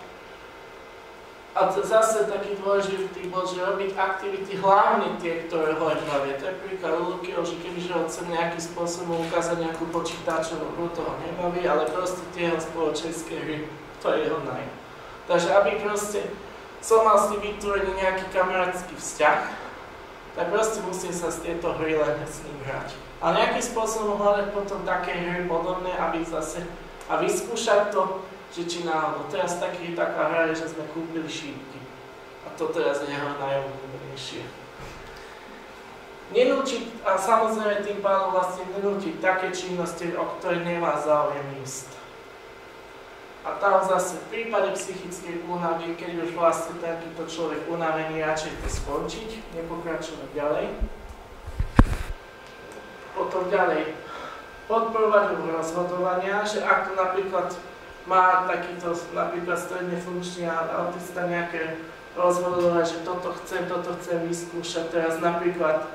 A zase taký dôležitý bod, že robiť aktivity hlavne tie, ktoré ho bavia. To je príklad u Lukyho, že kebyže ho chcem nejakým spôsobom ukázať nejakú počítačovú hru, toho nebaví, ale proste tie jeho spoločenské hry, to je jeho naj. Takže aby proste som mal s tým vytvorený nejaký kamarátsky vzťah, tak proste musím sa z tieto hry len s ním hrať. A nejakým spôsobom hľadať potom také hry podobné, aby zase a vyskúšať to, že či náhodou. Teraz taká hra je, že sme kúpili šípky. A to teraz je jeho najobľúbenejšie. Nenúčiť, a samozrejme tým pádom vlastne nenúčiť také činnosti, o ktoré nemá záujem ísť. A tam zase v prípade psychickej únavy, keď už vlastne takýto človek unavený, radšej to skončiť, nepokračovať ďalej. Potom ďalej, podporovať rozhodovania, že ak to napríklad má takýto napríklad stredne funkčný autista nejaké rozhodovanie, že toto chcem vyskúšať. Teraz napríklad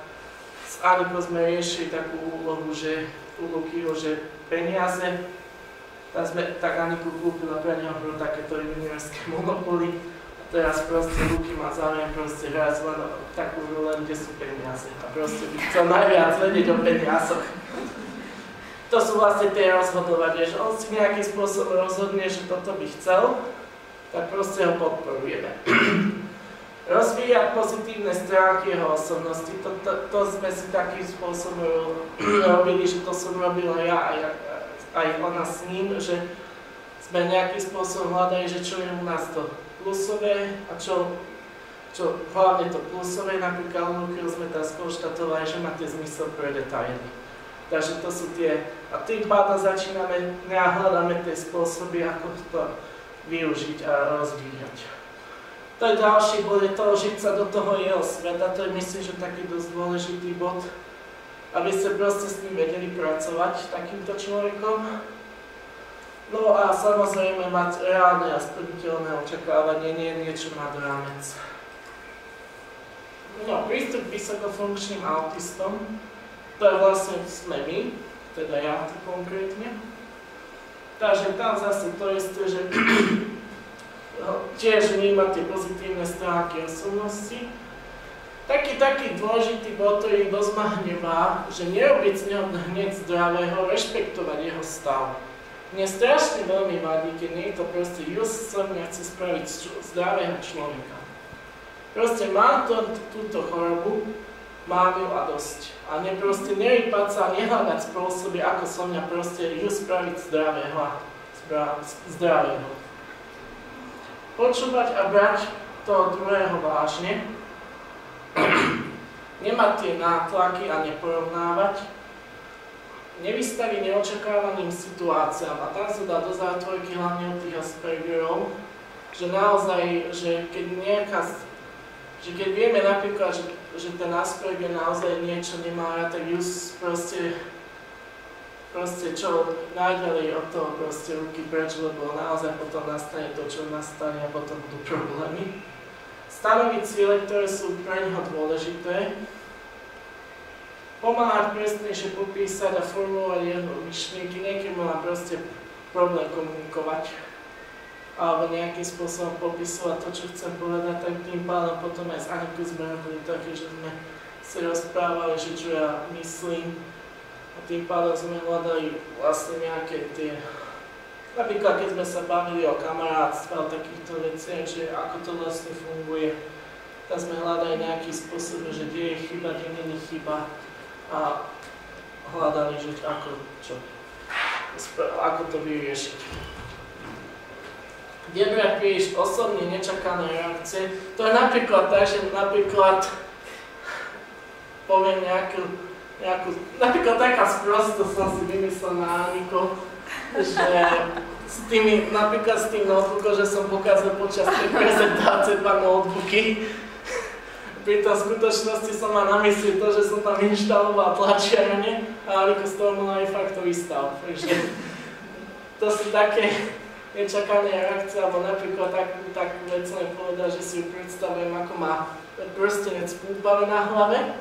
s Anikou sme riešili takú úlohu, že u Lukyho, že peniaze. Tak Aniku kúpila pre neho hru takéto juniorské Monopoly. A teraz proste Luky má záujem proste hrať len takú hru, len kde sú peniaze. A proste by chcel najviac vedieť o peniazoch. To sú vlastne tie rozhodovania, že on si nejakým spôsobom rozhodne, že toto by chcel, tak proste ho podporujeme. Rozvíjať pozitívne stránky jeho osobnosti, to sme si takým spôsobom robili, že to som robila ja aj ona s ním, že sme nejakým spôsobom hľadali, že čo je u nás to plusové a čo hlavne to plusové, napríklad u Lukyho sme tam skonštatovali, že máte zmysel pre detaily. Takže to sú tie, a tým pádom začíname, hľadáme tie spôsoby, ako to využiť a rozvíjať. To je ďalší bod, je to žiť sa do toho jeho sveta, to je myslím, že taký dosť dôležitý bod, aby ste proste s ním vedeli pracovať, takýmto človekom. No a samozrejme mať reálne a splniteľné očakávanie, nie niečo nad rámec. No, prístup k vysokofunkčným autistom, to je vlastne sme my, teda ja konkrétne. Takže tam zase to isté, že tiež vnímať tie pozitívne stránky osobnosti. Taký dôležitý bod, ktorý dosť ma hnevá, že nerobiť z neho hneď zdravého, rešpektovať jeho stav. Mne strašne veľmi vadí, keď niekto proste som nechce spraviť zdravého človeka. Proste mám túto chorobu, mám ju a dosť. A proste nerýpať sa a nehľadať spôsoby, ako som mňa proste ju spraviť zdravého. Počúvať a brať toho druhého vážne, nemať tie nátlaky a neporovnávať, nevystaviť neočakávaným situáciám. A tam sa dá do zátvorky hlavne od tých Aspergerov, že naozaj, že keď vieme napríklad, že ten Asperger naozaj niečo nemá, tak just proste proste čo najďalej od toho proste ruky preč, lebo naozaj potom nastane to, čo nastane a potom budú problémy. Stanoviť ciele, ktoré sú pre neho dôležité. Pomáhať presnejšie popísať a formulovať jeho myšlienky. Niekedy má proste problém komunikovať alebo nejakým spôsobom popisovať to, čo chcem povedať, tak tým pádom potom aj s Anikou sme robili také, že sme si rozprávali, že čo ja myslím a tým pádom sme hľadali vlastne nejaké tie, napríklad keď sme sa bavili o kamarátstve a takýchto veciach, že ako to vlastne funguje, tak sme hľadali nejaký spôsob, že kde je chyba, kde nie je chyba a hľadali, že ako to vyriešiť. Kde brať príliš osobne nečakané reakcie, to je napríklad tak, že napríklad poviem nejakú napríklad taká sprostosť som si vymyslel na Aniku, že napríklad s tým notebookom, že som pokazil počas tej prezentácie 2 notebooky. Pri tom skutočnosti som mal na mysli to, že som tam inštaloval tlačiarne a Aniku z toho mala aj faktový stav. Takže to sú také nečakané reakcie, alebo napríklad takú vec som povedal, že si ju predstavujem, ako má prstenec púpave na hlave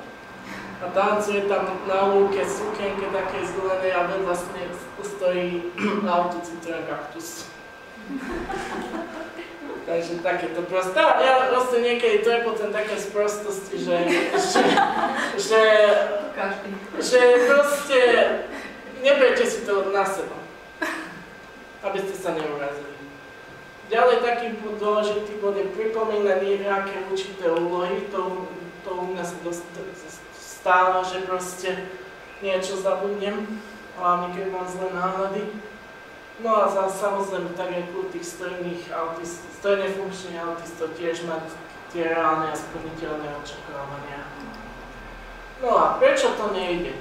a tancuje tam na lúke sukienke takej zelenej a vedľa stojí auto Citroen Cactus. Takže takéto proste. Ja proste niekedy to je potom také sprostosti, že proste neberte si to na seba, aby ste sa neurazili. Ďalej taký dôležitý bod je pripomínať nejaké určité úlohy. To u mňa sa stáva, že proste niečo zabudnem, hlavne keď mám zlé náhľady. No a samozrejme tak aj u tých strojne funkčných autistov tiež mať tie reálne a splniteľné očakávania. No a prečo to nejde?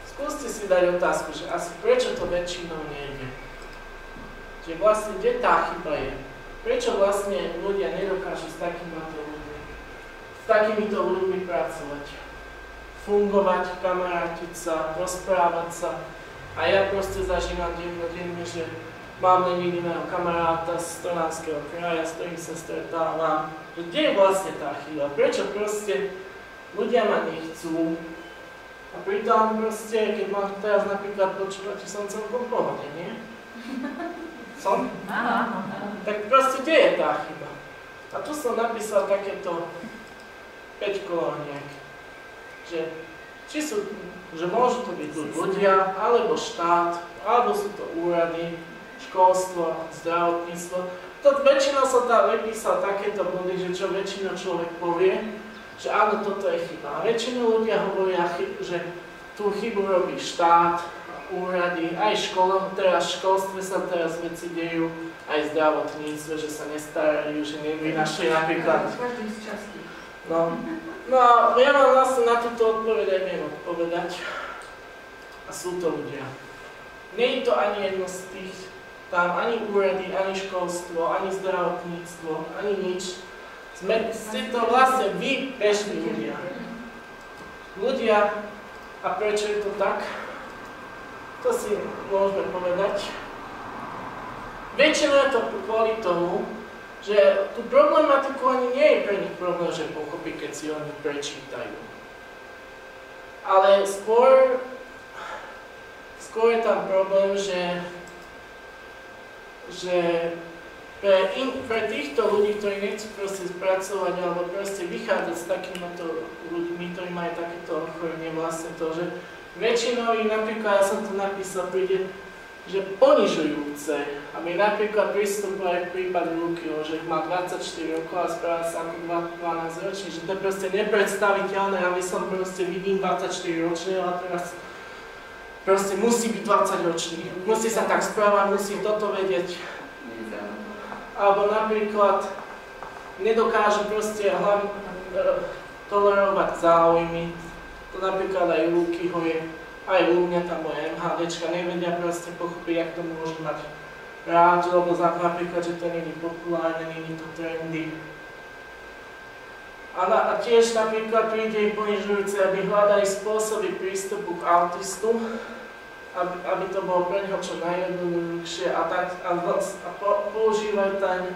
Skúste si dať otázku, že asi prečo to väčšinou nejde. Že vlastne kde tá chyba je? Prečo vlastne ľudia nedokážu s takýmito ľuďmi pracovať? Fungovať, kamarátiť sa, rozprávať sa. A ja proste zažívam dennodenne, že mám len jediného kamaráta z Trnavského kraja, s ktorým sa stretávam. Kde je vlastne tá chyba? Prečo proste ľudia ma nechcú? A pritom proste, keď mám teraz napríklad počúvať, že som celkom v pohode, nie? Som? Áno. Tak proste kde je tá chyba? A tu som napísal takéto 5 kolóniek, že môžu to byť ľudia, alebo štát, alebo sú to úrady, školstvo, zdravotníctvo. To väčšinou som tam vypísal takéto body, že čo väčšinou človek povie, že áno, toto je chyba. A väčšinou ľudia hovoria, že tú chybu robí štát, úrady, aj škola, teraz v školstve sa teraz veci dejú, aj zdravotníctve, že sa nestarajú, že nevynašli napríklad. Každý z častí. No a ja vám vlastne na túto odpoveď aj viem odpovedať. A sú to ľudia. Nie je to ani jedno z tých, tam ani úrady, ani školstvo, ani zdravotníctvo, ani nič. Ste to vlastne vy, bežní ľudia. A prečo je to tak? To si môžeme povedať. Väčšinou je to kvôli tomu, že tú problematiku ani nie je pre nich problém, že pochopí, keď si oni prečítajú. Ale skôr je tam problém, že pre týchto ľudí, ktorí nechcú proste spracovať alebo proste vychádzať s takýmito ľuďmi, ktorí majú takéto ochorenie, vlastne to, že väčšinou napríklad, ja som to napísal, príde, že ponižujúce, aby napríklad pristupovali k prípadu Lukio, že má 24 rokov a správa sa ako 12 ročný, že to je proste nepredstaviteľné, aby som proste vidím 24 ročný a teraz proste musí byť 20 ročný, musí sa tak správať, musí toto vedieť. Alebo napríklad nedokáže proste tolerovať záujmy. To napríklad aj u Lukyho je, aj u mňa tam moje MHDčka nevedia proste pochopiť, jak to môže mať rád, lebo napríklad, že to nie je populárne, nie je to trendy. A tiež napríklad príde im ponižujúce, aby hľadali spôsoby prístupu k autistu, aby to bolo pre neho čo najjednoduchšie a používať tam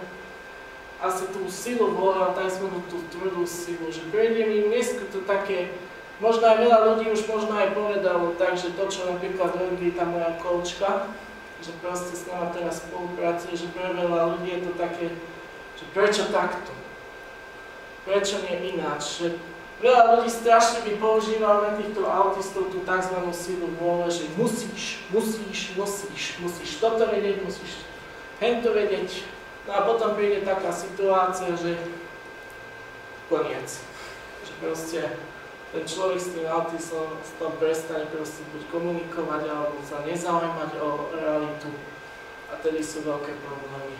asi tú silu vôle, tzv. Tú tvrdú silu, že prejdem im dneska to také, možno aj veľa ľudí už možno aj povedalo tak, že to, čo napríklad robí tá moja koučka, že proste s nama teraz spolupracuje, že pre veľa ľudí je to také, že prečo takto? Prečo nie ináč? Že veľa ľudí strašne by používalo na týchto autistov tú tzv. Silu vôle, že musíš toto vedieť, musíš hento vedieť. No a potom príde taká situácia, že koniec. Že proste ten človek s tým autizmom prestane proste buď komunikovať, alebo sa nezaujímať o realitu. A tedy sú veľké problémy.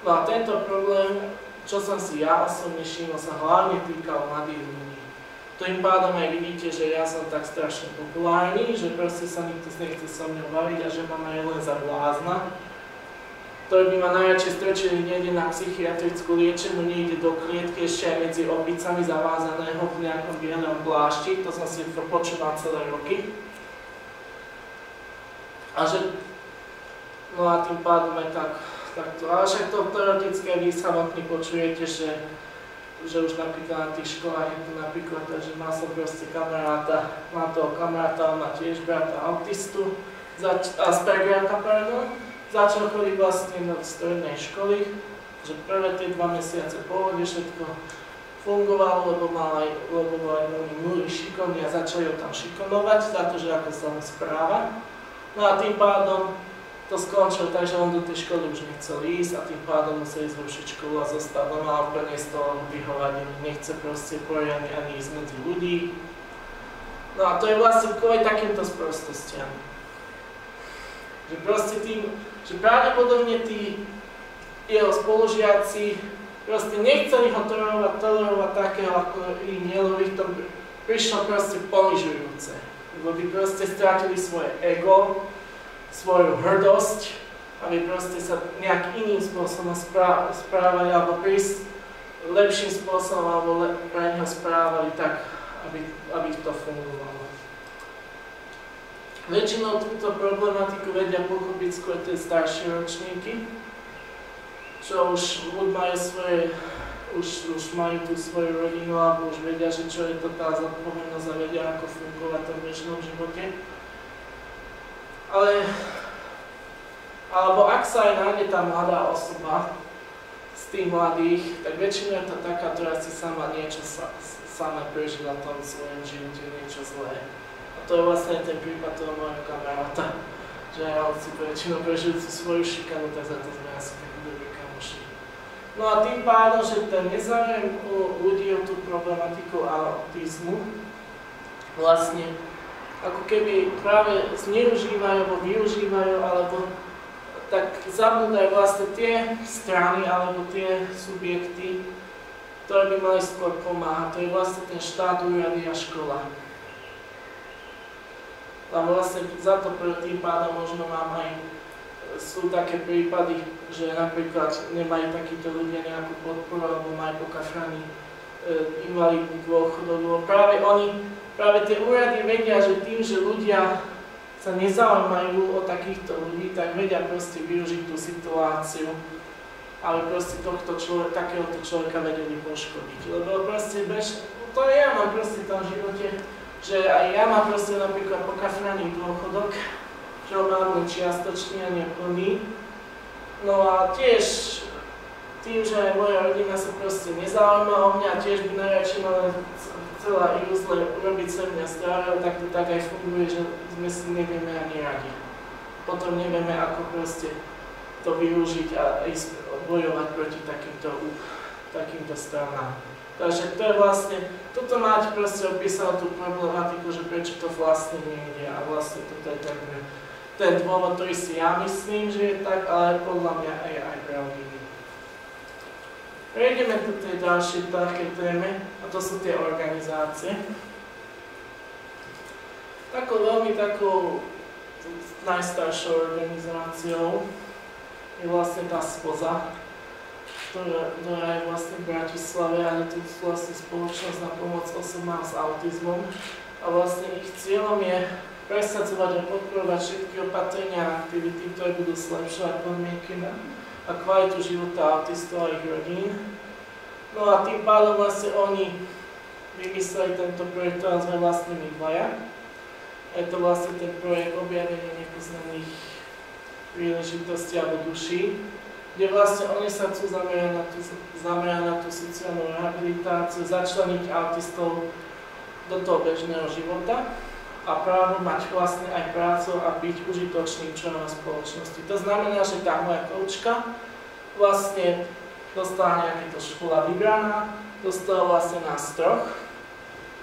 No a tento problém, čo som si ja osobne všimol, sa hlavne týkal mladých ľudí. Tým pádom aj vidíte, že ja som tak strašne populárny, že proste sa nikto nechce so mnou baviť a že ma majú len za blázna. Ktorý by ma najradšej strčili niekde na psychiatrickú liečenú, niekde do klietky, ešte aj medzi opicami zavázaného v nejakom bielom plášti. To som si počúval celé roky. A že, no a tým pádom aj takto. Ale však to teoretické vy samotný počujete, že už napríklad na tých školách je to napríklad, že mal som proste kamaráta, on má tiež brata autistu, Aspergerka, pardon. Začal chodiť vlastne do strednej školy, že prvé tie 2 mesiace pohode všetko fungovalo, lebo bol aj veľmi milý, šikovný a začali ho tam šikonovať za to, že ako sa mu správa. No a tým pádom to skončilo tak, že on do tej školy už nechcel ísť a tým pádom museli zrušiť školu a zostal doma a úplne z toho vyhovadili. Nechce proste poriadne ani ísť medzi ľudí. No a to je vlastne kvôli takýmto sprostostiam. Že proste tým, že pravdepodobne tí jeho spolužiaci proste nechceli ho tolerovať takého, ako ich mielových, to prišlo proste ponižujúce. Lebo by proste strátili svoje ego, svoju hrdosť, aby proste sa nejak iným spôsobom správali, alebo prísť lepším spôsobom, alebo pre neho správali tak, aby to fungovalo. Väčšinou túto problematiku vedia pochopiť skôr tie staršie ročníky, čo už majú už majú tú svoju rodinu alebo už vedia, že čo je to tá zodpovednosť a vedia, ako fungovať v bežnom živote. Alebo ak sa aj nájde tá mladá osoba z tých mladých, tak väčšinou je to taká, ktorá si sama niečo sama prežila v tom svojom živote, niečo zlé. To je vlastne ten prípad toho môjho kamaráta, že on si väčšinou prežil svoju šikanu, tak za to sme asi takí dobrí kamoši. No a tým pádom, že ten nezáujem u ľudí o tú problematiku autizmu vlastne ako keby práve zneužívajú alebo využívajú, alebo tak zabúdajú vlastne tie strany alebo tie subjekty, ktoré by mali skôr pomáhať. To je vlastne ten štát, úrady a škola. A vlastne za to tým pádom možno sú také prípady, že napríklad nemajú takíto ľudia nejakú podporu alebo majú pokašraní invalidných dôchodov, lebo práve tie úrady vedia, že tým, že ľudia sa nezaujímajú o takýchto ľudí, tak vedia proste využiť tú situáciu, ale proste takéhoto človeka vedeli poškodiť. Lebo proste to ja mám proste v tom živote, že aj ja mám proste napríklad pokašraný dôchodok, že ho mám len čiastočný a neplný. No a tiež tým, že aj moja rodina sa proste nezaujíma o mňa, tiež by najradšej mala celá ilúzle urobiť sa mňa starého, tak to tak aj funguje, že sme si nevieme ani radi. Potom nevieme, ako proste to využiť a ísť bojovať proti takýmto stranám. Takže to je vlastne, toto máte proste opísanú tú problematiku, že prečo to vlastne nejde a vlastne toto je ten dôvod, ktorý si ja myslím, že je tak, ale podľa mňa aj pravdivý. Prejdeme do tej ďalšej také téme, a to sú tie organizácie. Veľmi takou najstaršou organizáciou je vlastne tá SPOZA, ktorá je vlastne v Bratislave a je tu vlastne spoločnosť na pomoc osobám s autizmom. A vlastne ich cieľom je presadzovať a podporovať všetky opatrenia a aktivity, ktoré budú zlepšovať podmienky a kvalitu života autistov a ich rodín. No a tým pádom vlastne oni vymysleli tento projekt, ktorý sme vlastne my dvaja. Je to vlastne ten projekt objavenia nepoznaných príležitostí alebo duší, kde vlastne oni sa chcú zamerať na tú sociálnu rehabilitáciu, začleniť autistov do toho bežného života a právo mať vlastne aj prácu a byť užitočným členom spoločnosti. To znamená, že tá moja koučka vlastne dostala nejaká škola vybraná, dostala vlastne nás troch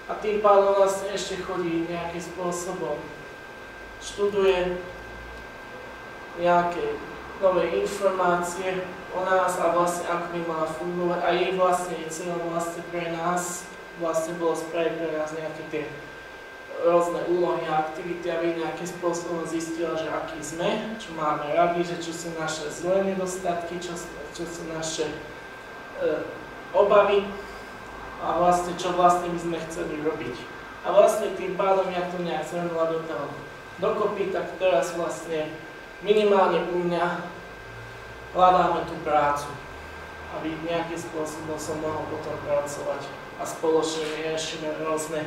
a tým pádom vlastne ešte chodí nejakým spôsobom, študuje nejaké nové informácie o nás a vlastne ako by mala fungovať a jej vlastne cieľom vlastne pre nás vlastne bolo spraviť pre nás nejaké tie rôzne úlohy a aktivity, aby nejakým spôsobom zistila, že aký sme, čo máme radi, že čo sú naše zlé nedostatky, čo sú naše obavy a vlastne čo vlastne by sme chceli robiť. A vlastne tým pádom, ja to nejak zhrnula do toho dokopy, tak teraz vlastne minimálne u mňa hľadáme tú prácu, aby nejakým spôsobom som mohol potom pracovať a spoločne riešime rôzne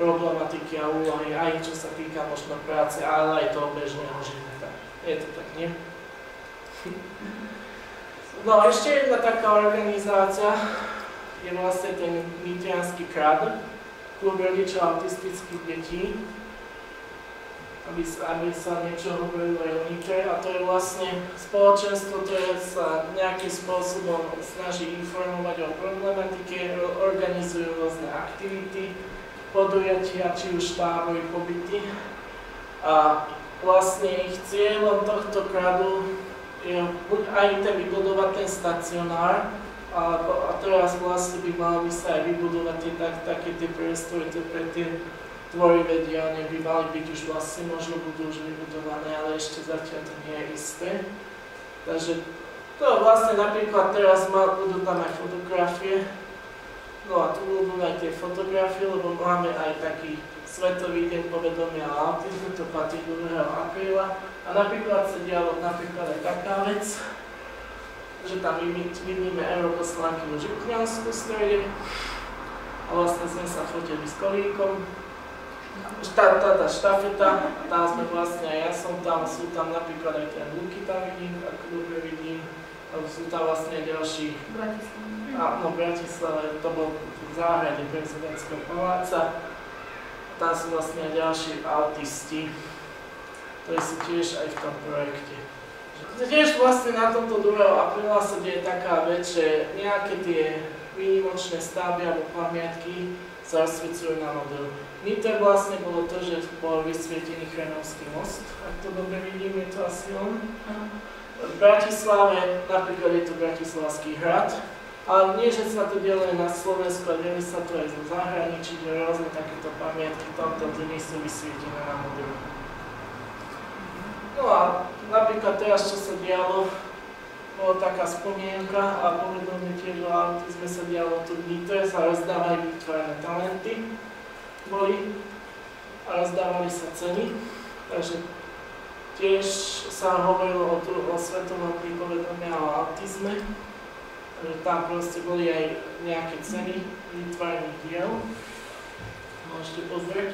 problematiky a úlohy, aj čo sa týka možno práce, ale aj toho bežného života. Je to tak, nie? No a ešte jedna taká organizácia je vlastne ten nitriansky KRAD, klub rodičov autistických detí, aby sa niečo hovorilo aj o Nitre, a to je vlastne spoločenstvo, ktoré sa nejakým spôsobom snaží informovať o problematike, organizujú rôzne aktivity, podujatia, či už tábory, pobyty. A vlastne ich cieľom tohto kradu je buď aj ten vybudovať ten stacionár, a teraz vlastne by malo by sa aj vybudovať také tie priestory pre tie tvorivé dielne, by mali byť už vlastne, možno budú už vybudované, ale ešte zatiaľ to nie je isté. Takže to vlastne napríklad teraz budú tam aj fotografie, no a tu budú aj tie fotografie, lebo máme aj taký Svetový deň povedomia o autizmu, to patrí do 2. apríla. A napríklad sa dialo napríklad aj taká vec, že tam vidíme europoslankyňu Župňanskú v strede a vlastne sme sa fotili s kolíkom. Tá štafeta, tam sme vlastne aj ja som tam, sú tam napríklad aj ten Luky tam vidím, ako dobre vidím, sú tam vlastne aj ďalší. V Bratislave, to bol v záhrade prezidentského paláca. Tam sú vlastne aj ďalší autisti, ktorí sú tiež aj v tom projekte. Tiež vlastne na tomto 2. apríla sa deje taká vec, že nejaké tie výnimočné stavby alebo pamiatky sa osviecujú na modelu. Nitre vlastne bolo to, že bol vysvietený Chrenovský most, ak to dobre vidím, je to asi on. V Bratislave, napríklad je to Bratislavský hrad, ale nie, že sa to dielo na Slovensku, ale dielo sa to aj zo zahraničí, že rôzne takéto pamiatky v tomto dni sú vysvietené na modelu. No a napríklad teraz, čo sa dialo, bola taká spomienka a povedomne tiež o autizme sa dialo tu v Nitre, sa rozdávali vytvorené talenty, boli a rozdávali sa ceny, takže tiež sa hovorilo o Svetovom dni povedomia o autizme, takže tam proste boli aj nejaké ceny vytvorených diel, môžete pozrieť.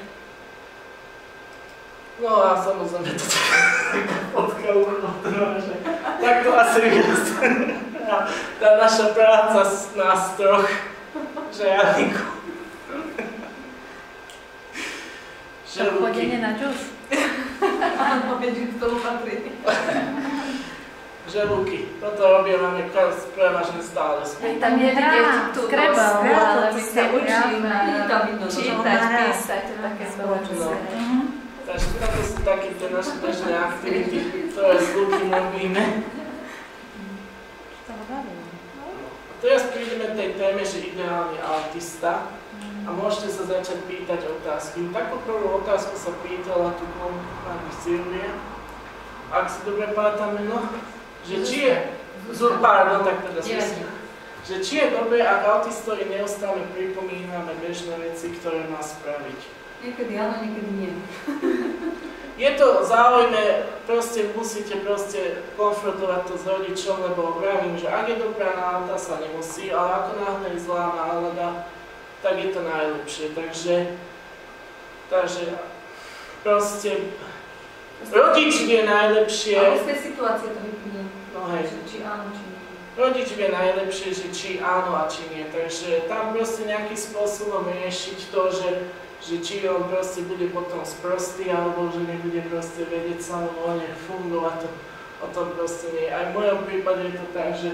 No a samozrejme to taká fotka uchodená, že takto asi vyjasne tá naša práca z nás troch, že Janiku. Chodenie na čus? Áno, veď k tomu patrí. Želúky. Toto robíme prevažne stále. Tam je vidieť tú kreba, ale my sa učíme čítať, písať, to také spoločné. Takže toto sú také tie naše bežné aktivity, ktoré s ľudí robíme. Teraz prídeme k tej téme, že ideálny autista. A môžete sa začať pýtať otázky. Takú prvú otázku sa pýtala tu pani Silvia, ak si dobre pamätám meno, že či je, že či je dobre, ak autistovi neustále pripomíname bežné veci, ktoré má spraviť. Niekedy áno, niekedy nie. je to záujme, proste musíte proste konfrontovať to s rodičom, lebo vravím, že ak je dobrá nálada, sa nemusí, ale ako náhle je zlá nálada, tak je to najlepšie. Takže proste rodič vie najlepšie. Ale z tej situácie to vyplynie. No hej. Či áno, či nie. Rodič vie najlepšie, že či áno a či nie. Takže tam proste nejakým spôsobom riešiť to, že či on proste bude potom sprostý, alebo že nebude proste vedieť samovolne fungovať. O tom proste nie. Aj v mojom prípade je to tak, že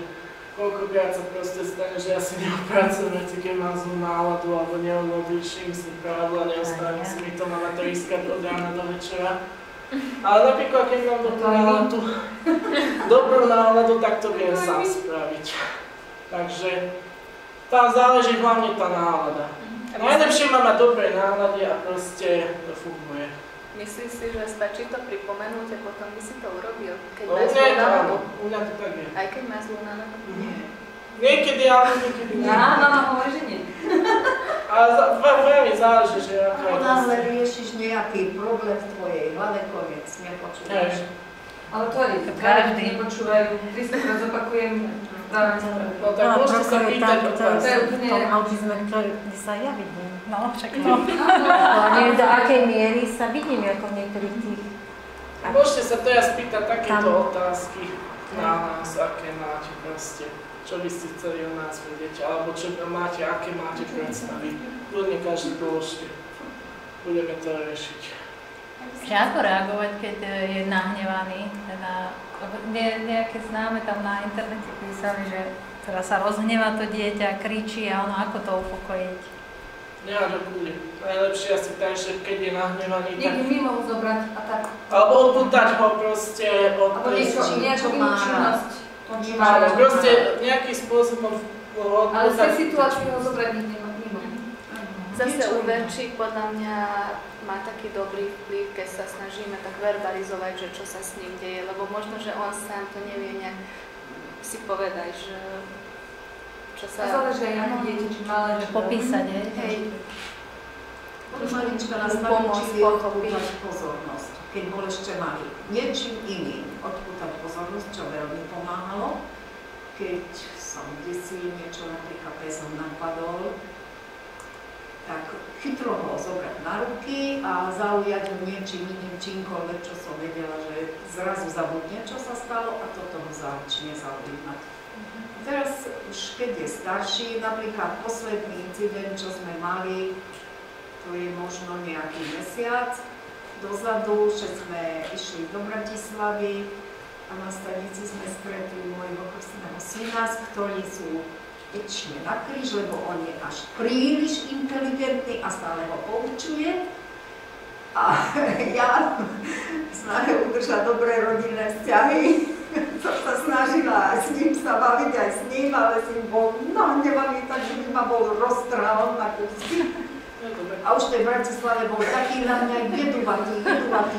koľkokrát sa proste stane, že ja si neopracujem veci, keď mám zlú náladu, alebo neodložím si právo a neostavím si mi to amatéristka od rána do večera. Ale napríklad, keď mám dobrú náladu, tak to viem sám spraviť. Takže tam záleží hlavne tá nálada. Najlepšie má mať dobré nálady a proste to funguje. Myslíš si, že stačí to pripomenúť a potom by si to urobil? Keď No, má zlú náladu? u mňa to tak je. Aj keď má zlú náladu? Nie. Niekedy áno, niekedy nie. Mama hovorí, že nie. Ale veľmi záleží, že aká je Náhle riešiš nejaký problém v tvojej hlave, koniec, nepočúvaš. Ale to je, každý nepočúvajú. 300 krát zopakujem. No tak môžete sa pýtať otázky. v tom autizme, kde sa ja vidím. No, však to. A neviem, do akej miery sa vidím, ako v niektorých tých... Môžete sa teraz pýtať takéto otázky na nás, aké máte proste. Čo by ste chceli o nás vedieť, alebo čo máte, aké máte predstavy. Kľudne každý položte. Budeme to riešiť. Že ako reagovať, keď je nahnevaný? Teda, nejaké známe tam na internete písali, že teda sa rozhnevá to dieťa, kričí a ono, ako to upokojiť? Nejak do kúde. Najlepšie asi tak, že keď je nahnevaný, tak... Niekde mimo zobrať a tak. Alebo odpútať ho proste od... Alebo nejakú inú činnosť. Áno, proste nejakým spôsobom ho odpútať. Ale z tej situácii ho zobrať niekde mimo. Zase u Verčík podľa mňa má taký dobrý vplyv, keď sa snažíme tak verbalizovať, že čo sa s ním deje, lebo možno, že on sám to nevie nejak si povedať, že čo sa... Záleží aj na dieťa, či malé, že... Popísať, Hej. Od malička nás naučili odpútať pozornosť, keď bol ešte malý. Niečím iným odpútať pozornosť, čo veľmi pomáhalo. Keď som desí niečo, napríklad pes ho napadol, tak chytro ho zobrať na ruky a zaujať ho niečím iným, čímkoľvek, čo som vedela, že zrazu zabudne, čo sa stalo a toto ho začne zaujímať. Teraz už keď je starší, napríklad posledný incident, čo sme mali, to je možno nejaký mesiac dozadu, že sme išli do Bratislavy a na stanici sme stretli môjho krstného syna, ktorí sú väčšine na kríž, lebo on je až príliš inteligentný a stále ho poučuje. A ja snahe udržať dobré rodinné vzťahy, som sa snažila s ním sa baviť aj s ním, ale s ním bol nahnevaný, takže by ma bol roztrhal na kusky. A už v tej Bratislave bol taký na mňa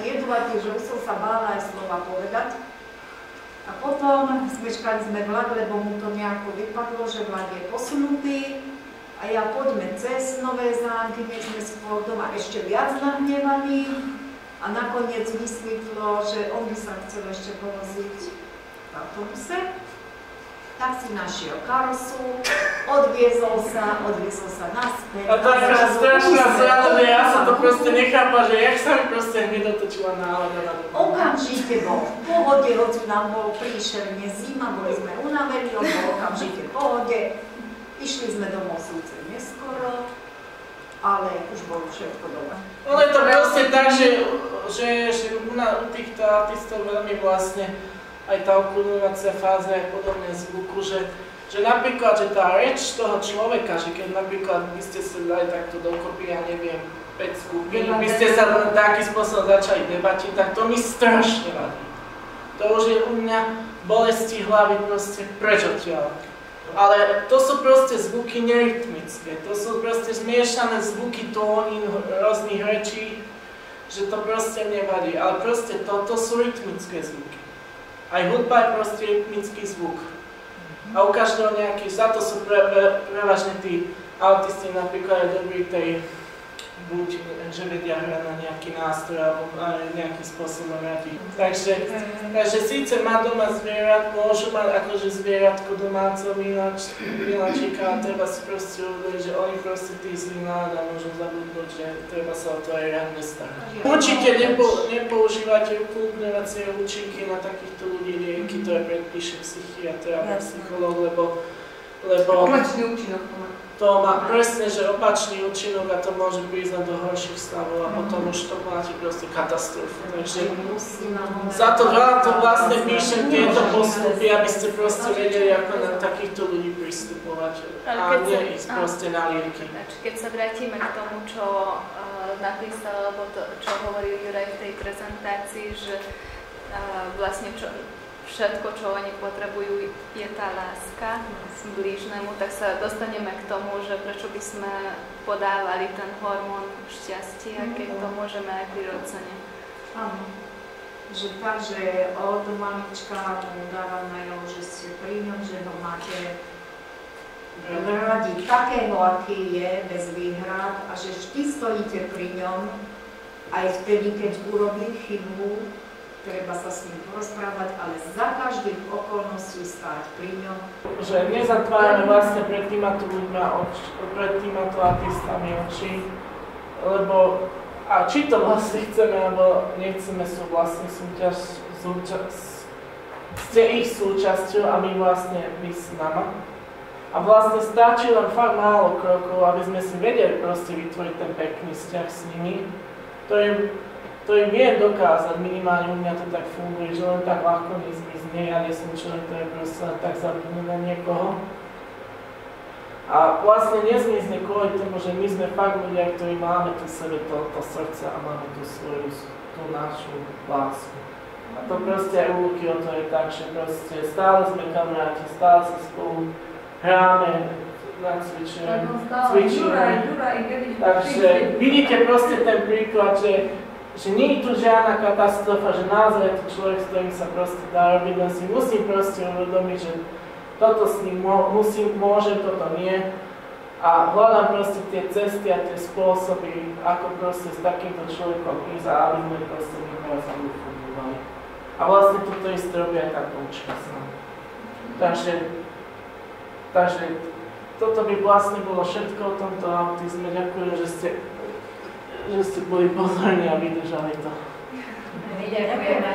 jedovatý, že už som sa bála aj slova povedať. A potom smečkali sme vlak, lebo mu to nejako vypadlo, že vlak je posunutý. A ja poďme cez Nové Zámky, keď sme skôr doma ešte viac nahnevaní. A nakoniec vysvetlo, že on by sa chcel ešte povoziť v autobuse. Tak si našiel karosu, odviezol sa naspäť. A to je strašná sranda, že ja som to proste nechápal, že jak sa mi proste hneď dotočila nálada na to. Okamžite bol v pohode, hoci nám bolo príšerne zima, boli sme unavení, on bol okamžite v pohode. Išli sme domov súce neskoro, ale už bolo všetko doma. No je to proste tak, že u týchto autistov veľmi vlastne aj tá okľudňovacia fáza je podobne zvuku, že napríklad, že tá reč toho človeka, že keď napríklad by ste sa dali takto dokopy, ja neviem, 5 skupín, by ste sa takým spôsobom začali debatiť, tak to mi strašne vadí. To už je u mňa bolesti hlavy proste preč odtiaľ. Ale to sú proste zvuky nerytmické, to sú proste zmiešané zvuky tónin rôznych rečí, že to proste nevadí, ale proste to sú rytmické zvuky. Aj hudba je proste rytmický zvuk. A u každého nejaký, za to sú prevažne tí autisti napríklad aj dobrí tej buď, že vedia hrať na nejaký nástroj, alebo nejakým spôsobom radi. Takže síce má doma zvierat, môžu mať akože zvieratko domáco, miláčika, a treba si proste uvedať, že oni proste tých zlý nálad a môžu zabudnúť, že treba sa o to aj riadne starať. Určite nepoužívate ukludňovacie účinky na takýchto ľudí, lieky, ktoré predpíše psychiatr alebo psychológ, lebo opačný účinok to má presne, že opačný účinok a to môže prísť do horších stavov a potom už to máte proste katastrofu. Takže za to vlastne píšem tieto postupy, aby ste proste vedeli, ako na takýchto ľudí pristupovať a nie ísť proste na lieky. Keď sa vrátime k tomu, čo napísal, alebo to, čo hovoril Juraj v tej prezentácii, že vlastne všetko, čo oni potrebujú, je tá láska k blížnemu, tak sa dostaneme k tomu, že prečo by sme podávali ten hormón šťastia, keď to môžeme aj prirodzene. Áno. Že tak, že od malička mu dáva najavo, že ste pri ňom, že ho máte radi takého, aký je, bez výhrad a že vždy stojíte pri ňom, aj vtedy, keď urobí chybu, treba sa s ním porozprávať, ale za každých okolností stáť pri ňom. Že nezatvárame vlastne pred týmto ľuďmi pred týmto artistami oči, lebo a či to vlastne chceme, alebo nechceme, sú vlastne ste ich súčasťou a my vlastne vy s nama. A vlastne stačí len fakt málo krokov, aby sme si vedeli proste vytvoriť ten pekný vzťah s nimi, to im viem dokázať, minimálne u mňa to tak funguje, že len tak ľahko nezmizne, ja nie som človek, ktorý proste len tak zabudne na niekoho. A vlastne nezmizne kvôli tomu, že my sme fakt ľudia, ktorí máme tu sebe to srdce a máme tú svoju, tú našu lásku. A to proste aj u Luky o to je tak, že proste stále sme kamaráti, stále sa spolu hráme, cvičíme. Takže vidíte proste ten príklad, že nie je tu žiadna katastrofa, že naozaj je to človek, s ktorým sa proste dá robiť, len si musím proste uvedomiť, že toto s ním môžem, toto nie. A hľadám proste tie cesty a tie spôsoby, ako proste s takýmto človekom ísť a aby sme proste vypracovali fungovali. A vlastne toto isté robia aj tá koučka s nami. Takže toto by vlastne bolo všetko o tomto autizme. Ďakujem, že ste boli pozorní a vydržali to. My ďakujeme.